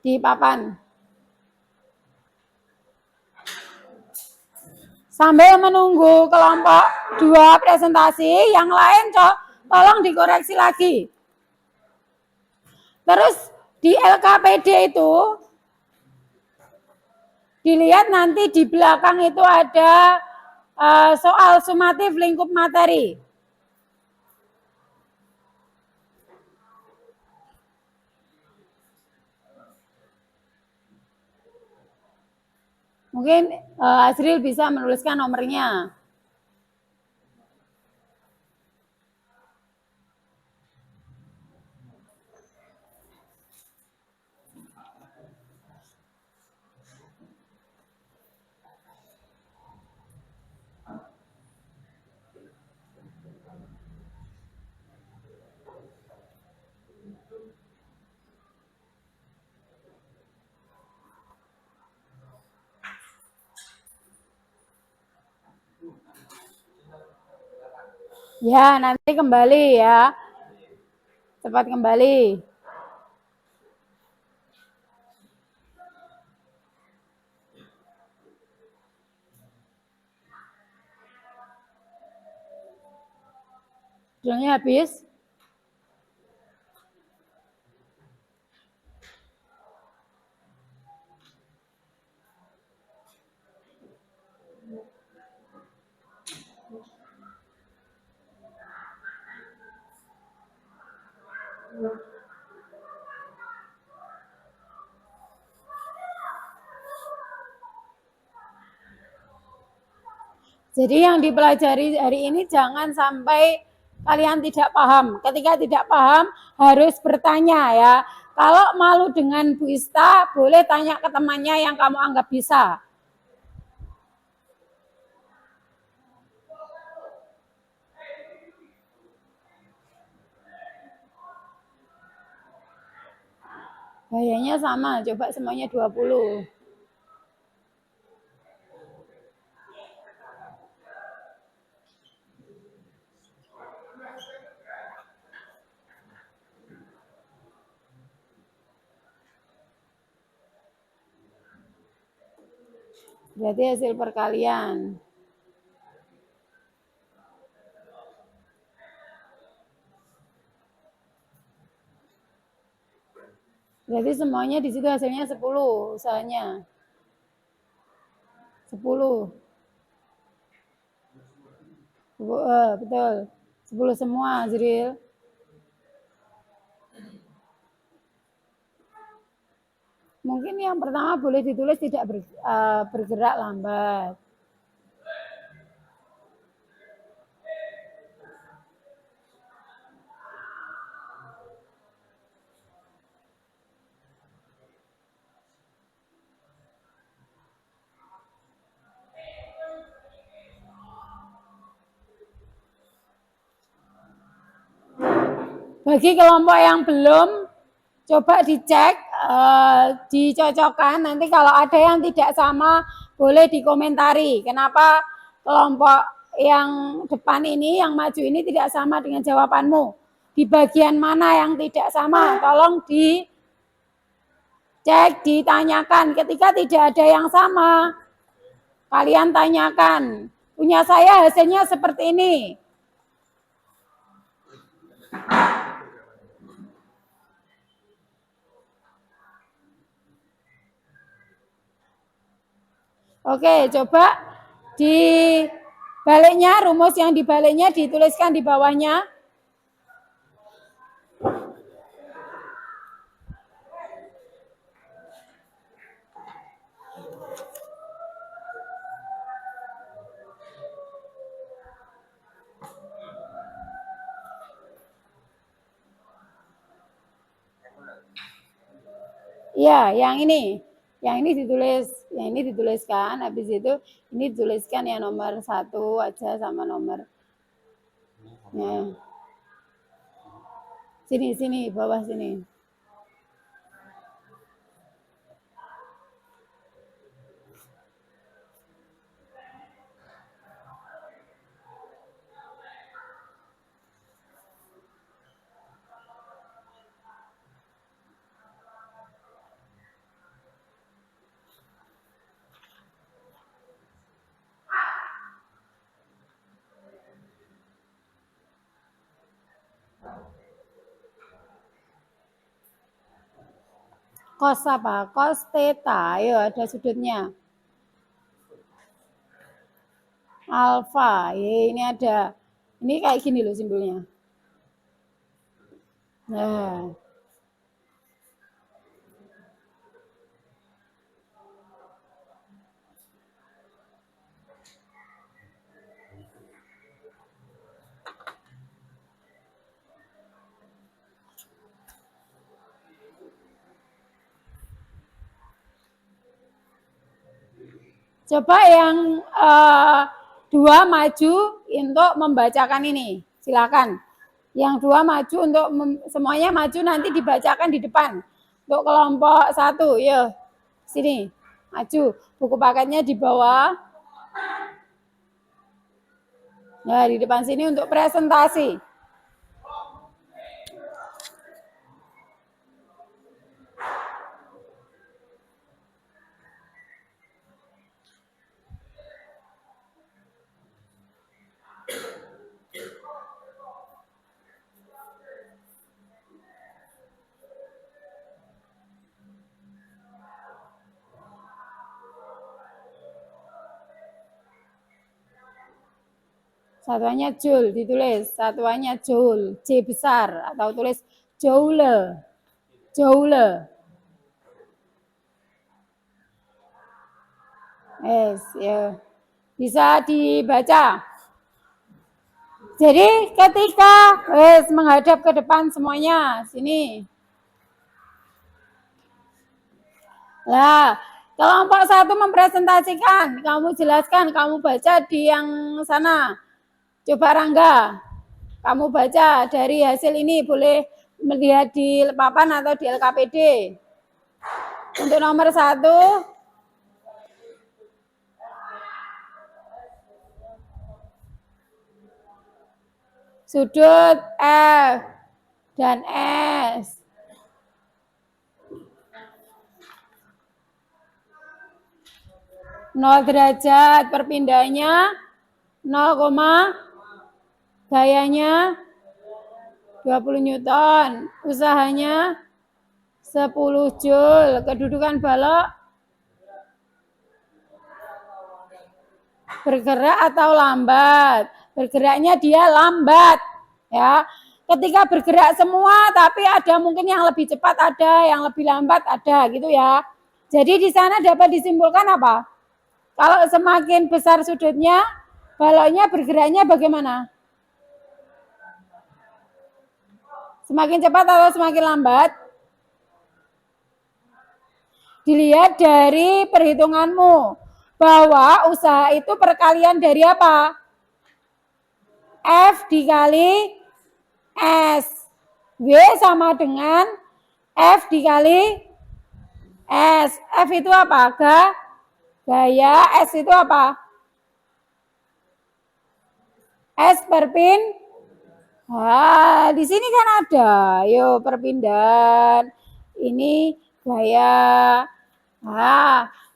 di papan. Sambil menunggu kelompok 2 presentasi, yang lain tolong dikoreksi lagi. Terus di LKPD itu dilihat nanti di belakang itu ada soal sumatif lingkup materi. Mungkin Azril bisa menuliskan nomornya. Ya, nanti kembali ya. Cepat kembali. Judulnya habis. Jadi yang dipelajari hari ini jangan sampai kalian tidak paham. Ketika tidak paham harus bertanya ya. Kalau malu dengan Bu Ista, boleh tanya ke temannya yang kamu anggap bisa. Gayanya sama, coba semuanya 20. Berarti hasil perkalian. Berarti semuanya di situ hasilnya 10 usahanya. 10. Betul. 10 semua, Azril. Mungkin yang pertama boleh ditulis tidak bergerak lambat. Bagi kelompok yang belum, coba dicek, dicocokkan. Nanti kalau ada yang tidak sama, boleh dikomentari. Kenapa kelompok yang depan ini, yang maju ini tidak sama dengan jawabanmu? Di bagian mana yang tidak sama? Tolong dicek, ditanyakan. Ketika tidak ada yang sama, kalian tanyakan. Punya saya hasilnya seperti ini. Oke, coba di baliknya, rumus yang di baliknya dituliskan di bawahnya. Iya, yang ini dituliskan, habis itu ini dituliskan ya nomor 1 aja sama nomor. Ya. Sini, bawah sini. Cos apa? Cos theta. Ayo, ada sudutnya. Alfa. Ini ada. Ini kayak gini loh simbolnya. Nah. Coba yang dua maju untuk membacakan ini. Silakan. Yang dua maju untuk semuanya maju nanti dibacakan di depan. Untuk kelompok 1, ya. Sini. Maju. Buku paketnya di bawah. Nah, di depan sini untuk presentasi. Satuannya joule ditulis, satuannya joule, J besar atau tulis joule. Joule. Yes, ya. Bisa dibaca. Jadi ketika menghadap ke depan semuanya, sini. Lah, kelompok 1 mempresentasikan, kamu jelaskan, kamu baca di yang sana. Coba Rangga, kamu baca dari hasil ini, boleh melihat di papan atau di LKPD. Untuk nomor 1, sudut F dan S. Nol derajat, perpindahannya 0, gayanya 20 Newton, usahanya 10 Joule, kedudukan balok bergerak atau lambat. Bergeraknya dia lambat, ya. Ketika bergerak semua, tapi ada mungkin yang lebih cepat ada, yang lebih lambat ada, gitu ya. Jadi di sana dapat disimpulkan apa? Kalau semakin besar sudutnya, baloknya bergeraknya bagaimana? Semakin cepat atau semakin lambat? Dilihat dari perhitunganmu bahwa usaha itu perkalian dari apa? F dikali S. W sama dengan F dikali S. F itu apa? Gaya. S itu apa? S perpindahan. Di sini kan ada. Yuk, perpindahan. Ini gaya.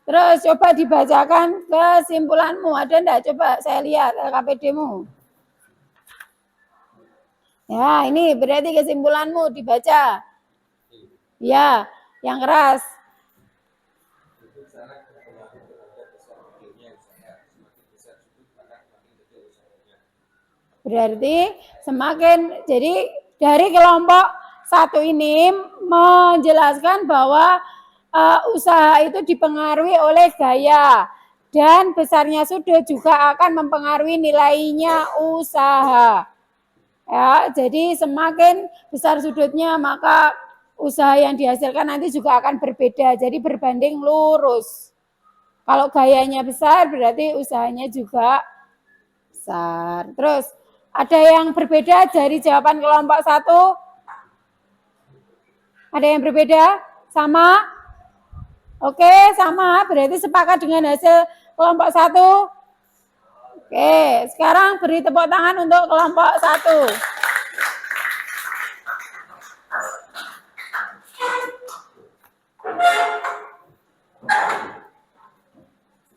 Terus coba dibacakan kesimpulanmu. Ada enggak? Coba saya lihat LKPD-mu. Ya, ini berarti kesimpulanmu dibaca. Ya, yang keras. Berarti semakin, jadi dari kelompok 1 ini menjelaskan bahwa usaha itu dipengaruhi oleh gaya dan besarnya sudut juga akan mempengaruhi nilainya usaha. Ya, jadi semakin besar sudutnya maka usaha yang dihasilkan nanti juga akan berbeda. Jadi berbanding lurus. Kalau gayanya besar berarti usahanya juga besar. Terus ada yang berbeda dari jawaban kelompok 1? Ada yang berbeda? Sama? Oke, sama. Berarti sepakat dengan hasil kelompok 1? Oke, sekarang beri tepuk tangan untuk kelompok 1.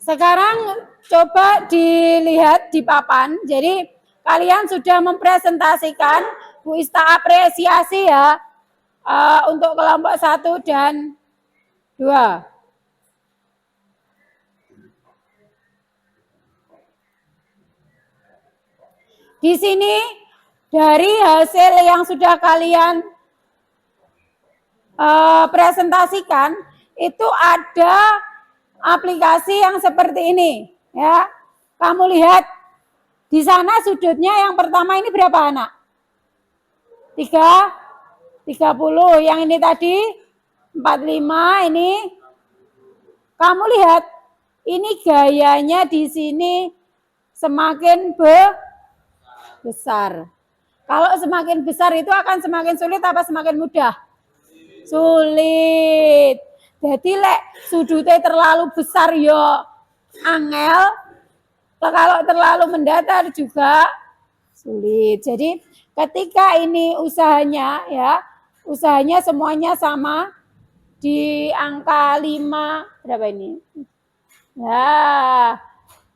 Sekarang coba dilihat di papan. Jadi kalian sudah mempresentasikan, Bu Ista apresiasi ya untuk kelompok 1 dan 2. Di sini dari hasil yang sudah kalian presentasikan itu ada aplikasi yang seperti ini ya. Kamu lihat di sana sudutnya yang pertama ini berapa anak? 30. Yang ini tadi 45. Ini kamu lihat ini gayanya di sini semakin besar. Kalau semakin besar itu akan semakin sulit apa semakin mudah? Sulit. Jadi lek sudutnya terlalu besar yo angel, kalau terlalu mendatar juga sulit. Jadi ketika ini usahanya ya, usahanya semuanya sama di angka 5 berapa ini? Ya,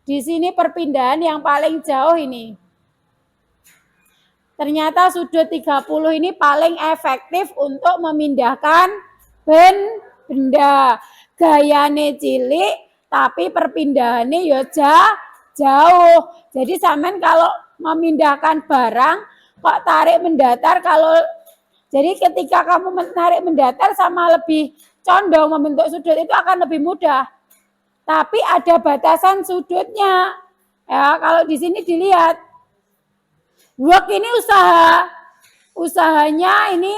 di sini perpindahan yang paling jauh ini. Ternyata sudut 30 ini paling efektif untuk memindahkan benda. Gayane cilik tapi perpindahannya ya jauh. Jadi sampean kalau memindahkan barang kok tarik mendatar, kalau jadi ketika kamu menarik mendatar sama lebih condong membentuk sudut itu akan lebih mudah. Tapi ada batasan sudutnya. Ya, kalau di sini dilihat work ini usahanya ini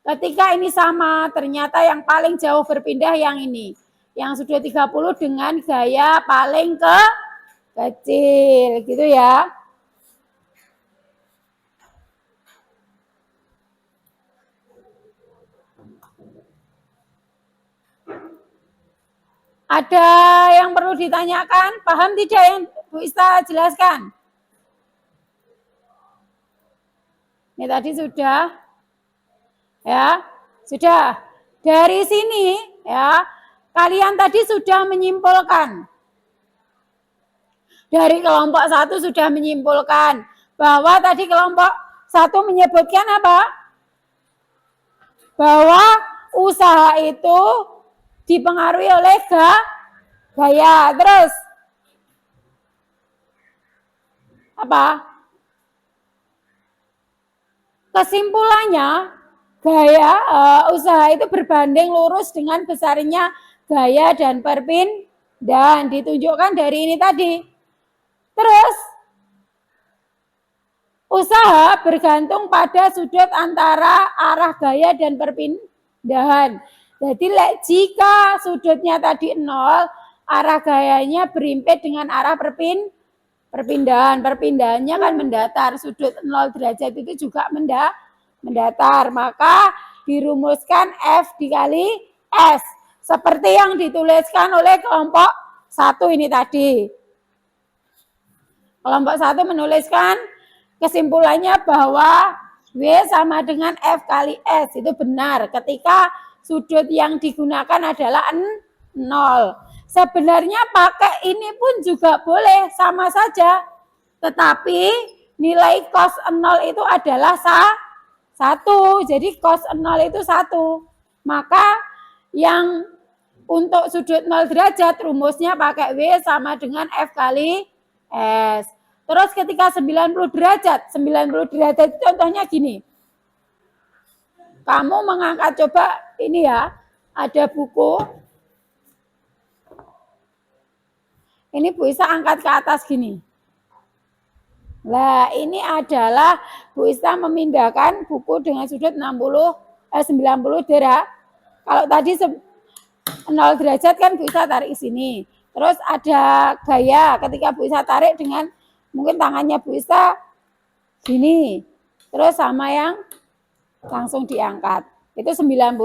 ketika ini sama, ternyata yang paling jauh berpindah yang ini. Yang sudut 30 dengan gaya paling kecil gitu ya. Ada yang perlu ditanyakan? Paham tidak yang Bu Ista jelaskan? Ini tadi sudah, ya, sudah. Dari sini, ya, kalian tadi sudah menyimpulkan. Dari kelompok 1 sudah menyimpulkan bahwa tadi kelompok 1 menyebutkan apa? Bahwa usaha itu dipengaruhi oleh gaya. Terus apa? Kesimpulannya, gaya usaha itu berbanding lurus dengan besarnya gaya dan perpindahan, ditunjukkan dari ini tadi. Terus, usaha bergantung pada sudut antara arah gaya dan perpindahan. Jadi, jika sudutnya tadi 0, arah gayanya berimpit dengan arah perpindahan. Perpindahannya kan mendatar. Sudut 0 derajat itu juga mendatar. Maka dirumuskan F dikali S. Seperti yang dituliskan oleh kelompok 1 ini tadi. Kelompok 1 menuliskan kesimpulannya bahwa W sama dengan F kali S. Itu benar ketika sudut yang digunakan adalah 0. Sebenarnya pakai ini pun juga boleh, sama saja. Tetapi nilai cos 0 itu adalah 1. Jadi cos 0 itu 1. Maka yang untuk sudut 0 derajat rumusnya pakai W sama dengan F kali S. Terus ketika 90 derajat itu contohnya gini. Kamu mengangkat, coba ini ya, ada buku. Ini Bu Ista angkat ke atas gini. Nah, ini adalah Bu Ista memindahkan buku dengan sudut 90 derajat. Kalau tadi 0 derajat kan Bu Ista tarik ke sini. Terus ada gaya ketika Bu Ista tarik dengan mungkin tangannya Bu Ista gini. Terus sama yang langsung diangkat. Itu 90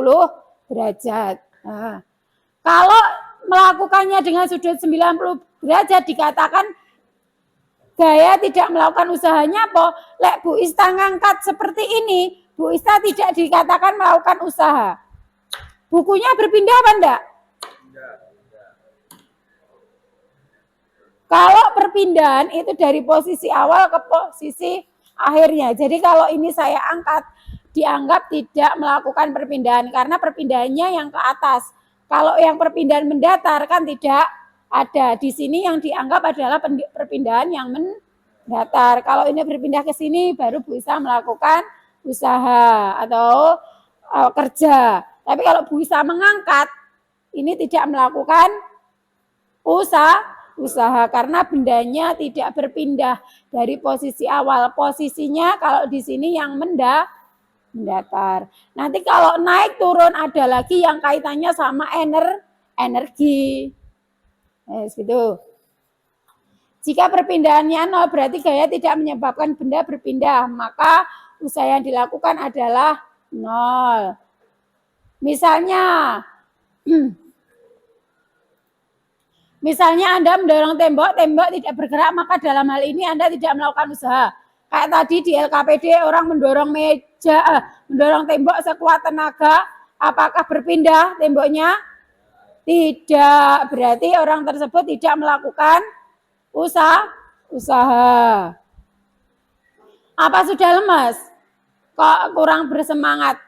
derajat. Nah, kalau melakukannya dengan sudut 90 derajat dikatakan gaya tidak melakukan usahanya apa? Lek Bu Ista ngangkat seperti ini, Bu Ista tidak dikatakan melakukan usaha. Bukunya berpindah apa enggak? Kalau perpindahan itu dari posisi awal ke posisi akhirnya. Jadi kalau ini saya angkat, dianggap tidak melakukan perpindahan karena perpindahannya yang ke atas. Kalau yang perpindahan mendatar kan tidak ada. Di sini yang dianggap adalah perpindahan yang mendatar. Kalau ini berpindah ke sini baru bisa melakukan usaha atau kerja. Tapi kalau bisa mengangkat, ini tidak melakukan usaha karena bendanya tidak berpindah dari posisi awal. Posisinya kalau di sini yang mendatar. Nanti kalau naik turun ada lagi yang kaitannya sama energi. Gitu. Jika perpindahannya nol berarti gaya tidak menyebabkan benda berpindah, maka usaha yang dilakukan adalah nol. Misalnya Anda mendorong tembok tidak bergerak, maka dalam hal ini Anda tidak melakukan usaha. Kayak tadi di LKPD orang mendorong tembok sekuat tenaga, apakah berpindah temboknya? Tidak, berarti orang tersebut tidak melakukan usaha. Apa sudah lemas? Kok kurang bersemangat?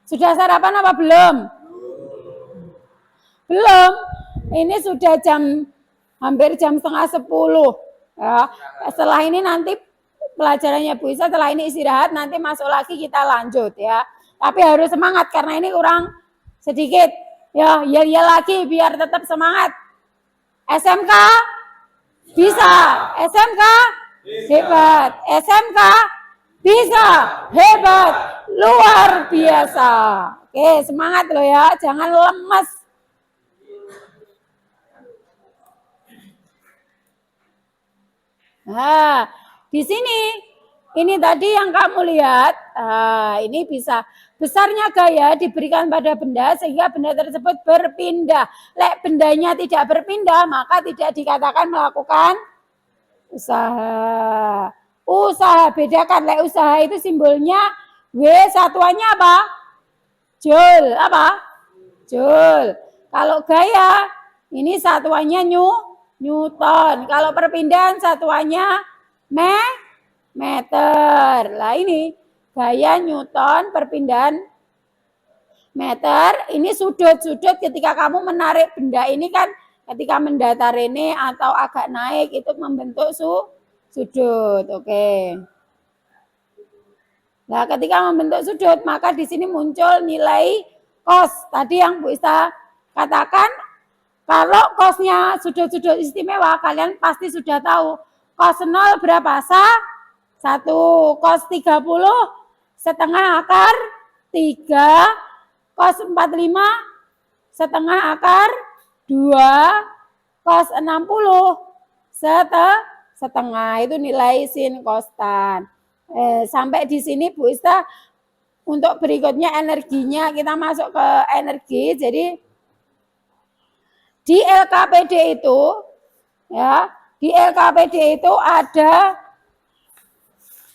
Sudah sarapan apa belum? Belum. Ini sudah hampir jam 9:30. Ya. Setelah ini nanti pelajarannya Bu Isa, setelah ini istirahat, nanti masuk lagi kita lanjut ya. Tapi harus semangat karena ini kurang sedikit. Ya lagi biar tetap semangat. SMK bisa. SMK hebat. SMK bisa. Hebat. Luar biasa. Oke, semangat loh ya. Jangan lemes. Nah, di sini ini tadi yang kamu lihat, ini bisa besarnya gaya diberikan pada benda sehingga benda tersebut berpindah. Lek bendanya tidak berpindah, maka tidak dikatakan melakukan usaha. Usaha bedakan, lek usaha itu simbolnya W, satuannya apa? Joule, apa? Joule. Kalau gaya ini satuannya Newton. Kalau perpindahan satuannya meter. Lah ini gaya Newton, perpindahan meter. Ini sudut-sudut ketika kamu menarik benda ini kan ketika mendatar ini atau agak naik itu membentuk sudut. Oke. Nah, ketika membentuk sudut maka di sini muncul nilai cos. Tadi yang Bu Isa katakan kalau cosnya sudut-sudut istimewa, kalian pasti sudah tahu. Cos 0 berapa? 1. Cos 30 setengah akar 3. Cos 45 setengah akar 2. Cos 60 setengah. Itu nilai sin konstan. Sampai di sini Bu Isa untuk berikutnya energinya kita masuk ke energi. Jadi di LKPD itu ya, di LKPD itu ada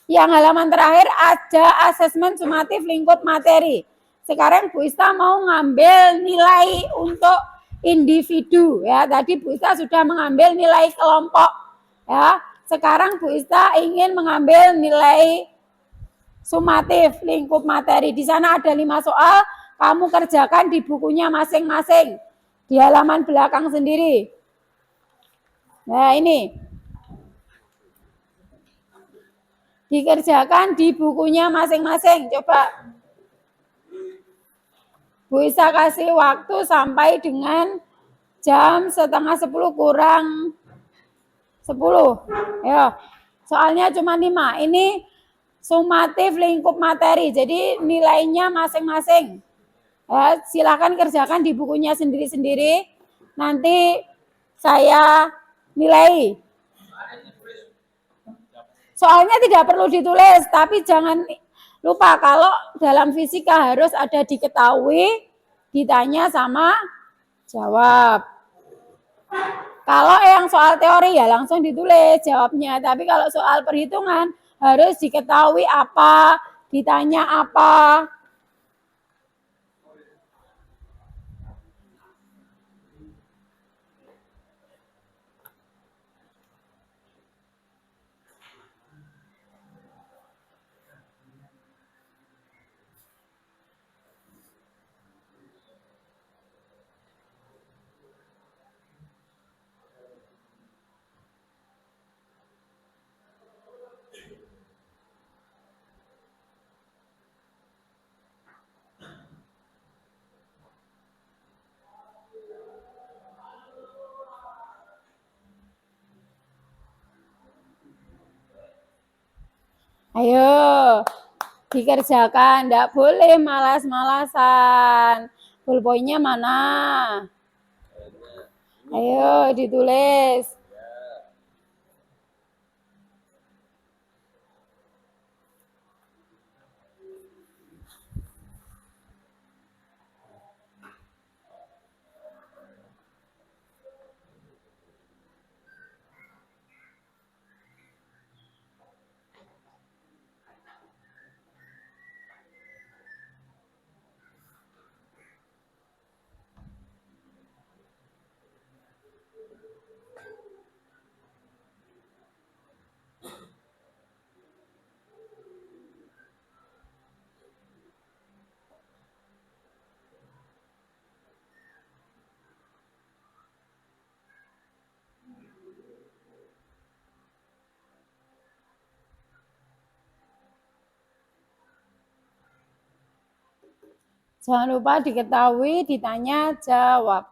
yang halaman terakhir ada asesmen sumatif lingkup materi. Sekarang Bu Isa mau ngambil nilai untuk individu ya. Tadi Bu Isa sudah mengambil nilai kelompok ya. Sekarang Bu Isa ingin mengambil nilai sumatif lingkup materi. Di sana ada 5 soal, kamu kerjakan di bukunya masing-masing. Di halaman belakang sendiri. Nah ini. Dikerjakan di bukunya masing-masing. Coba. Bu Isa kasih waktu sampai dengan jam 9:30 kurang 10. Ya. Soalnya cuma 5. Ini sumatif lingkup materi. Jadi nilainya masing-masing. Ya, silakan kerjakan di bukunya sendiri-sendiri. Nanti saya nilai. Soalnya tidak perlu ditulis, tapi jangan lupa kalau dalam fisika harus ada diketahui, ditanya sama jawab. Kalau yang soal teori ya langsung ditulis jawabnya, tapi kalau soal perhitungan harus diketahui apa, ditanya apa. Ayo, dikerjakan, enggak boleh malas-malasan. Pulpoinnya mana? Ayo, ditulis. Jangan lupa diketahui, ditanya, jawab.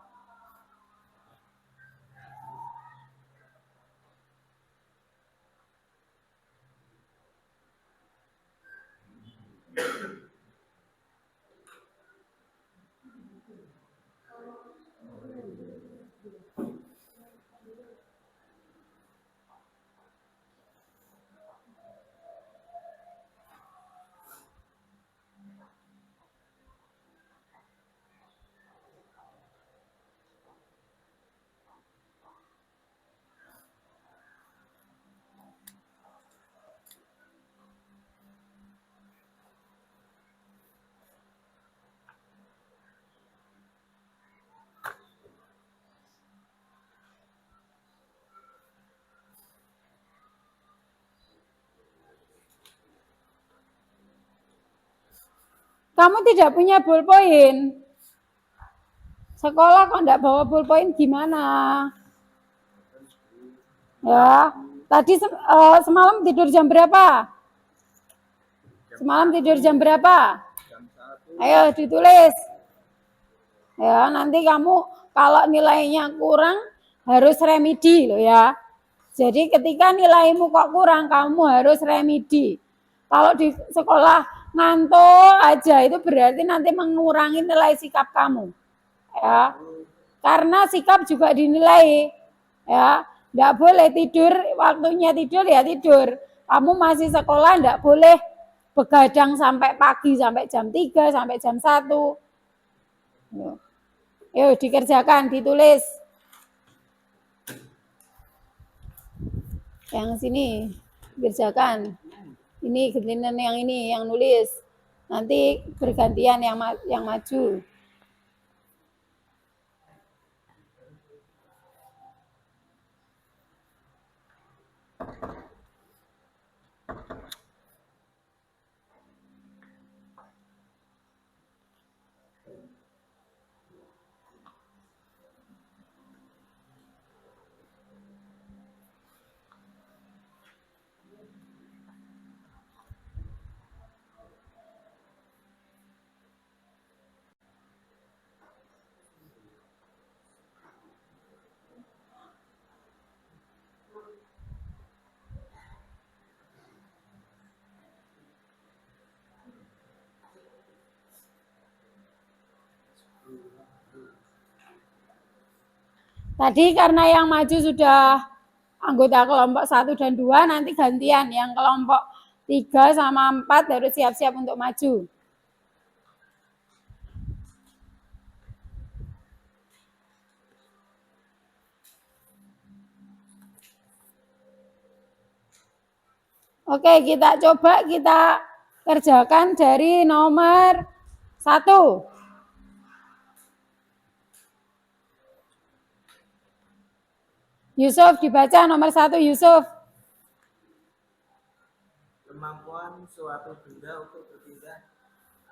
Kamu tidak punya ballpoint. Sekolah kok enggak bawa ballpoint gimana? Ya, tadi semalam tidur jam berapa? Semalam tidur jam berapa? Ayo ditulis. Ya, nanti kamu kalau nilainya kurang harus remedi loh ya. Jadi ketika nilaimu kok kurang, kamu harus remedi. Kalau di sekolah ngantuk aja itu berarti nanti mengurangi nilai sikap kamu. Ya. Karena sikap juga dinilai. Ya, enggak boleh tidur waktunya tidur ya tidur. Kamu masih sekolah enggak boleh begadang sampai pagi sampai jam 3 sampai jam 1. Yuk dikerjakan, ditulis. Yang sini kerjakan. Ini gentian yang ini yang nulis. Nanti bergantian yang maju. Tadi karena yang maju sudah anggota kelompok 1 dan 2, nanti gantian. Yang kelompok 3 sama 4 harus siap-siap untuk maju. Oke, kita coba kita kerjakan dari nomor 1. Yusuf dibaca nomor 1 Yusuf. Kemampuan suatu benda untuk berpindah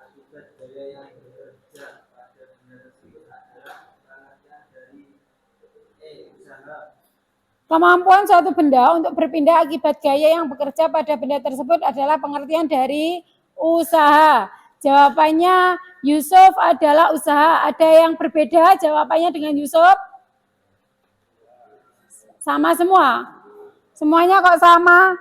akibat gaya yang bekerja pada benda tersebut adalah pengertian dari usaha. Kemampuan suatu benda untuk berpindah akibat gaya yang bekerja pada benda tersebut adalah pengertian dari usaha. Jawabannya Yusuf adalah usaha. Ada yang berbeda jawabannya dengan Yusuf? Sama semua? Semuanya kok sama?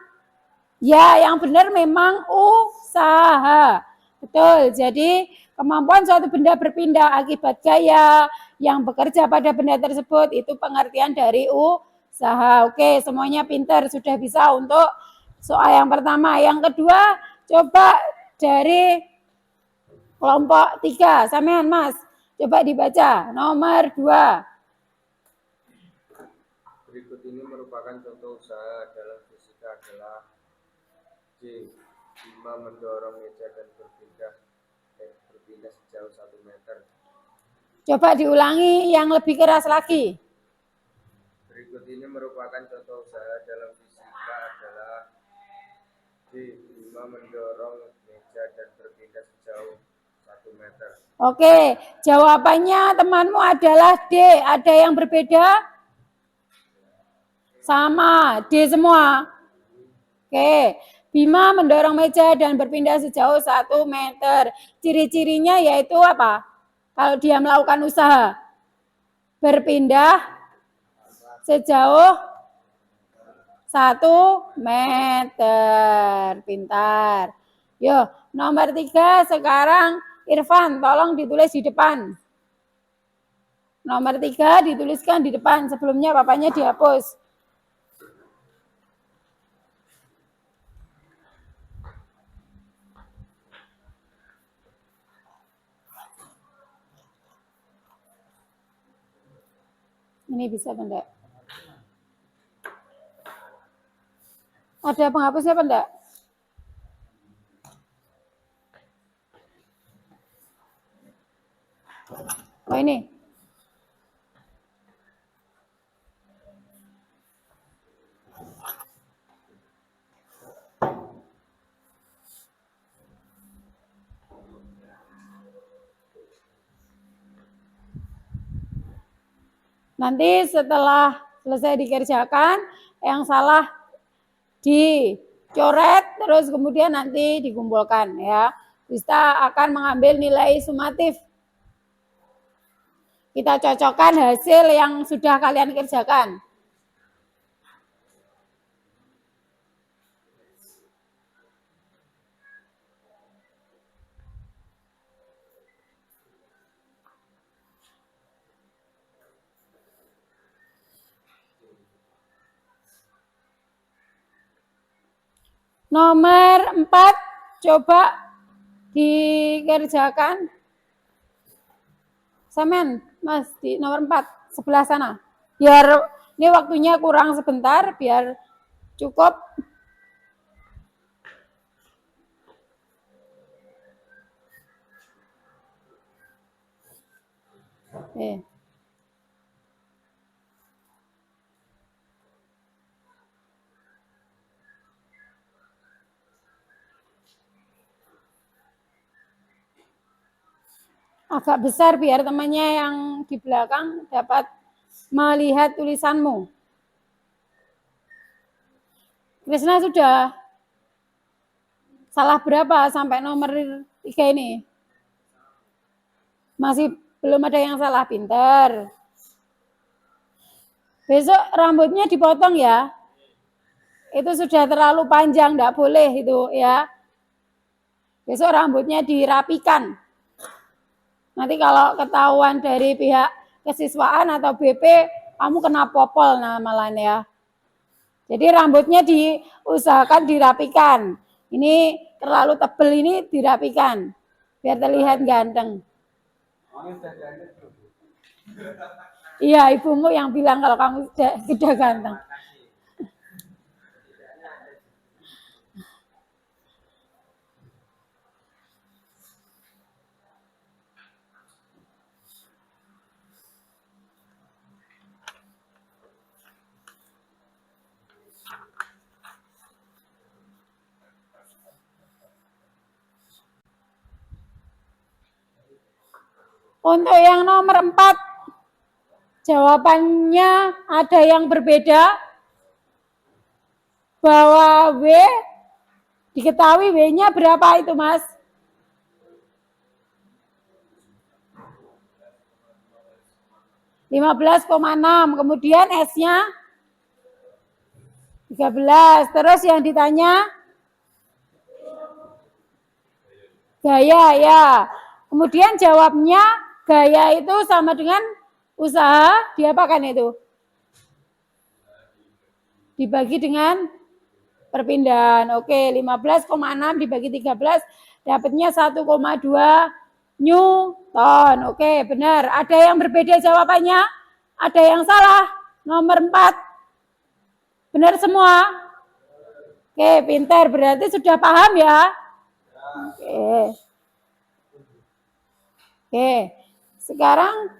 Ya, yang benar memang usaha. Betul. Jadi kemampuan suatu benda berpindah akibat gaya yang bekerja pada benda tersebut itu pengertian dari usaha. Oke, semuanya pintar, sudah bisa untuk soal yang pertama. Yang kedua, coba dari kelompok 3. Sampean, Mas. Coba dibaca. Nomor 2. Berikut ini merupakan contoh usaha dalam fisika adalah C. Bima mendorong meja dan berpindah sejauh 1 meter. Coba diulangi yang lebih keras lagi. Berikut ini merupakan contoh usaha dalam fisika adalah C. Bima mendorong meja dan berpindah sejauh 1 meter. Oke, jawabannya temanmu adalah D. Ada yang berbeda? Sama, D semua. Oke, Bima mendorong meja dan berpindah sejauh 1 meter. Ciri-cirinya yaitu apa? Kalau dia melakukan usaha. Berpindah sejauh 1 meter. Pintar. Yo, nomor 3 sekarang Irfan, tolong ditulis di depan. Nomor 3 dituliskan di depan. Sebelumnya bapaknya dihapus. Ini bisa enggak? Ada penghapusnya apa enggak? Oh ini. Nanti setelah selesai dikerjakan, yang salah dicoret, terus kemudian nanti dikumpulkan ya. Kita akan mengambil nilai sumatif. Kita cocokkan hasil yang sudah kalian kerjakan. Nomor 4, coba dikerjakan. Samen, Mas, di nomor 4, sebelah sana. Biar ini waktunya kurang sebentar, biar cukup. Agak besar biar temannya yang di belakang dapat melihat tulisanmu. Krisna sudah salah berapa sampai nomor 3 ini? Masih belum ada yang salah, pinter. Besok rambutnya dipotong ya. Itu sudah terlalu panjang, enggak boleh itu ya. Besok rambutnya dirapikan. Nanti kalau ketahuan dari pihak kesiswaan atau BP, kamu kena popol malah ya. Jadi rambutnya diusahakan dirapikan. Ini terlalu tebel ini dirapikan. Biar terlihat ganteng. Iya, ibumu yang bilang kalau kamu sudah ganteng. Untuk yang nomor 4, jawabannya ada yang berbeda. Bahwa W, diketahui W-nya berapa itu, Mas? 15,6. Kemudian S-nya 13. Terus yang ditanya Gaya ya. Kemudian jawabnya gaya itu sama dengan usaha diapakan itu? Dibagi dengan perpindahan. Oke, 15,6 dibagi 13 dapatnya 1,2 Newton. Oke, benar. Ada yang berbeda jawabannya? Ada yang salah? Nomor 4. Benar semua? Oke, pintar. Berarti sudah paham ya? Oke. Oke. Sekarang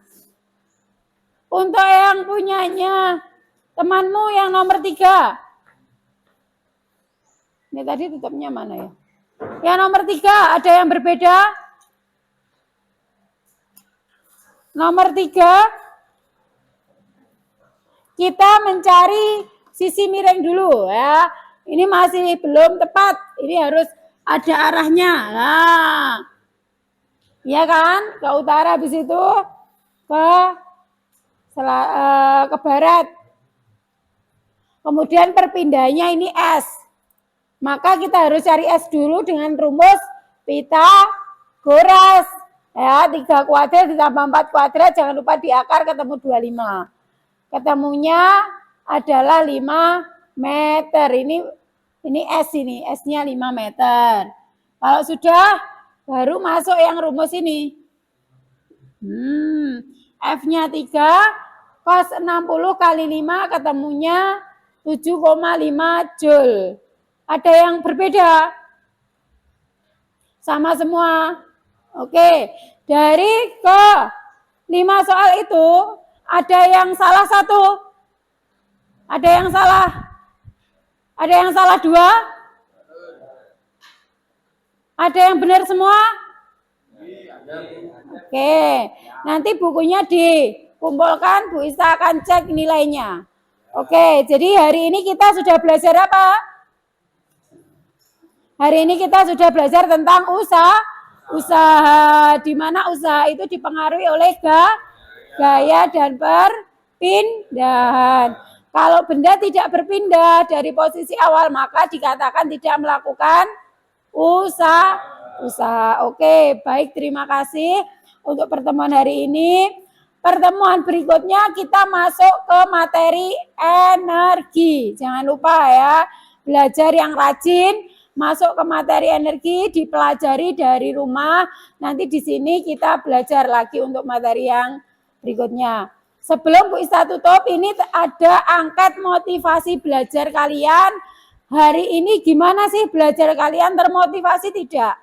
untuk yang punyanya temanmu yang nomor 3. Ini tadi tutupnya mana ya? Yang nomor 3 ada yang berbeda? Nomor 3 kita mencari sisi miring dulu ya. Ini masih belum tepat. Ini harus ada arahnya. Nah, ya kan? Ke utara habis itu ke barat. Kemudian perpindahannya ini S. Maka kita harus cari S dulu dengan rumus Pythagoras. Ya, 3 kuadrat ditambah 4 kuadrat, jangan lupa di akar ketemu 25. Ketemunya adalah 5 meter. Ini S ini, S-nya 5 meter. Kalau sudah, baru masuk yang rumus ini. F-nya 3, cos 60 kali 5 ketemunya 7,5 Joule. Ada yang berbeda? Sama semua. Oke, dari ke 5 soal itu ada yang salah 1. Ada yang salah? Ada yang salah 2? Ada yang benar semua? Oke, nanti bukunya dikumpulkan, Bu Ista akan cek nilainya. Oke, jadi hari ini kita sudah belajar apa? Hari ini kita sudah belajar tentang usaha, di mana usaha itu dipengaruhi oleh gaya dan perpindahan. Kalau benda tidak berpindah dari posisi awal, maka dikatakan tidak melakukan usaha. Oke, baik, terima kasih untuk pertemuan hari ini. Pertemuan berikutnya kita masuk ke materi energi. Jangan lupa ya, belajar yang rajin. Masuk ke materi energi, dipelajari dari rumah. Nanti di sini kita belajar lagi untuk materi yang berikutnya. Sebelum Bu Ista tutup, ini ada angket motivasi belajar kalian. Hari ini gimana sih belajar kalian, termotivasi tidak?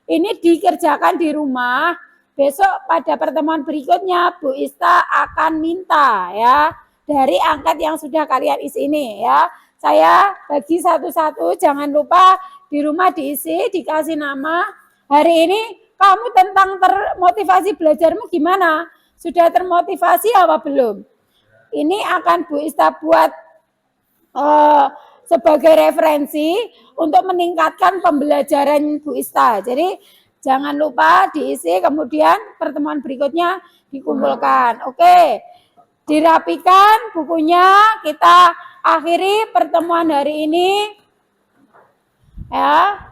Ini dikerjakan di rumah. Besok pada pertemuan berikutnya Bu Ista akan minta ya dari angket yang sudah kalian isi ini ya. Saya bagi satu-satu, jangan lupa di rumah diisi, dikasih nama. Hari ini kamu tentang termotivasi belajarmu gimana? Sudah termotivasi apa belum? Ini akan Bu Ista buat sebagai referensi untuk meningkatkan pembelajaran Bu Ista. Jadi jangan lupa diisi, kemudian pertemuan berikutnya dikumpulkan. Oke, dirapikan bukunya, kita akhiri pertemuan hari ini. Ya,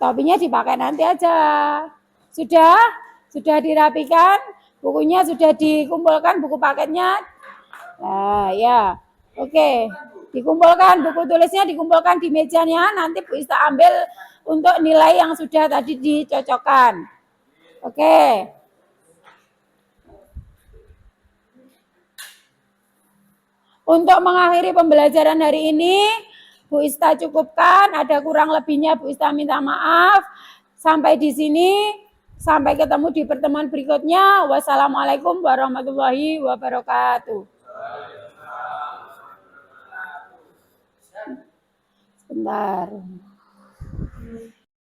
topinya dipakai nanti aja. Sudah dirapikan, bukunya sudah dikumpulkan, buku paketnya. Nah, ya, oke, dikumpulkan, buku tulisnya dikumpulkan di mejanya. Nanti Bu Ista ambil untuk nilai yang sudah tadi dicocokkan. Oke. Untuk mengakhiri pembelajaran hari ini, Bu Ista cukupkan. Ada kurang lebihnya Bu Ista minta maaf. Sampai di sini. Sampai ketemu di pertemuan berikutnya. Wassalamualaikum warahmatullahi wabarakatuh. Sebentar.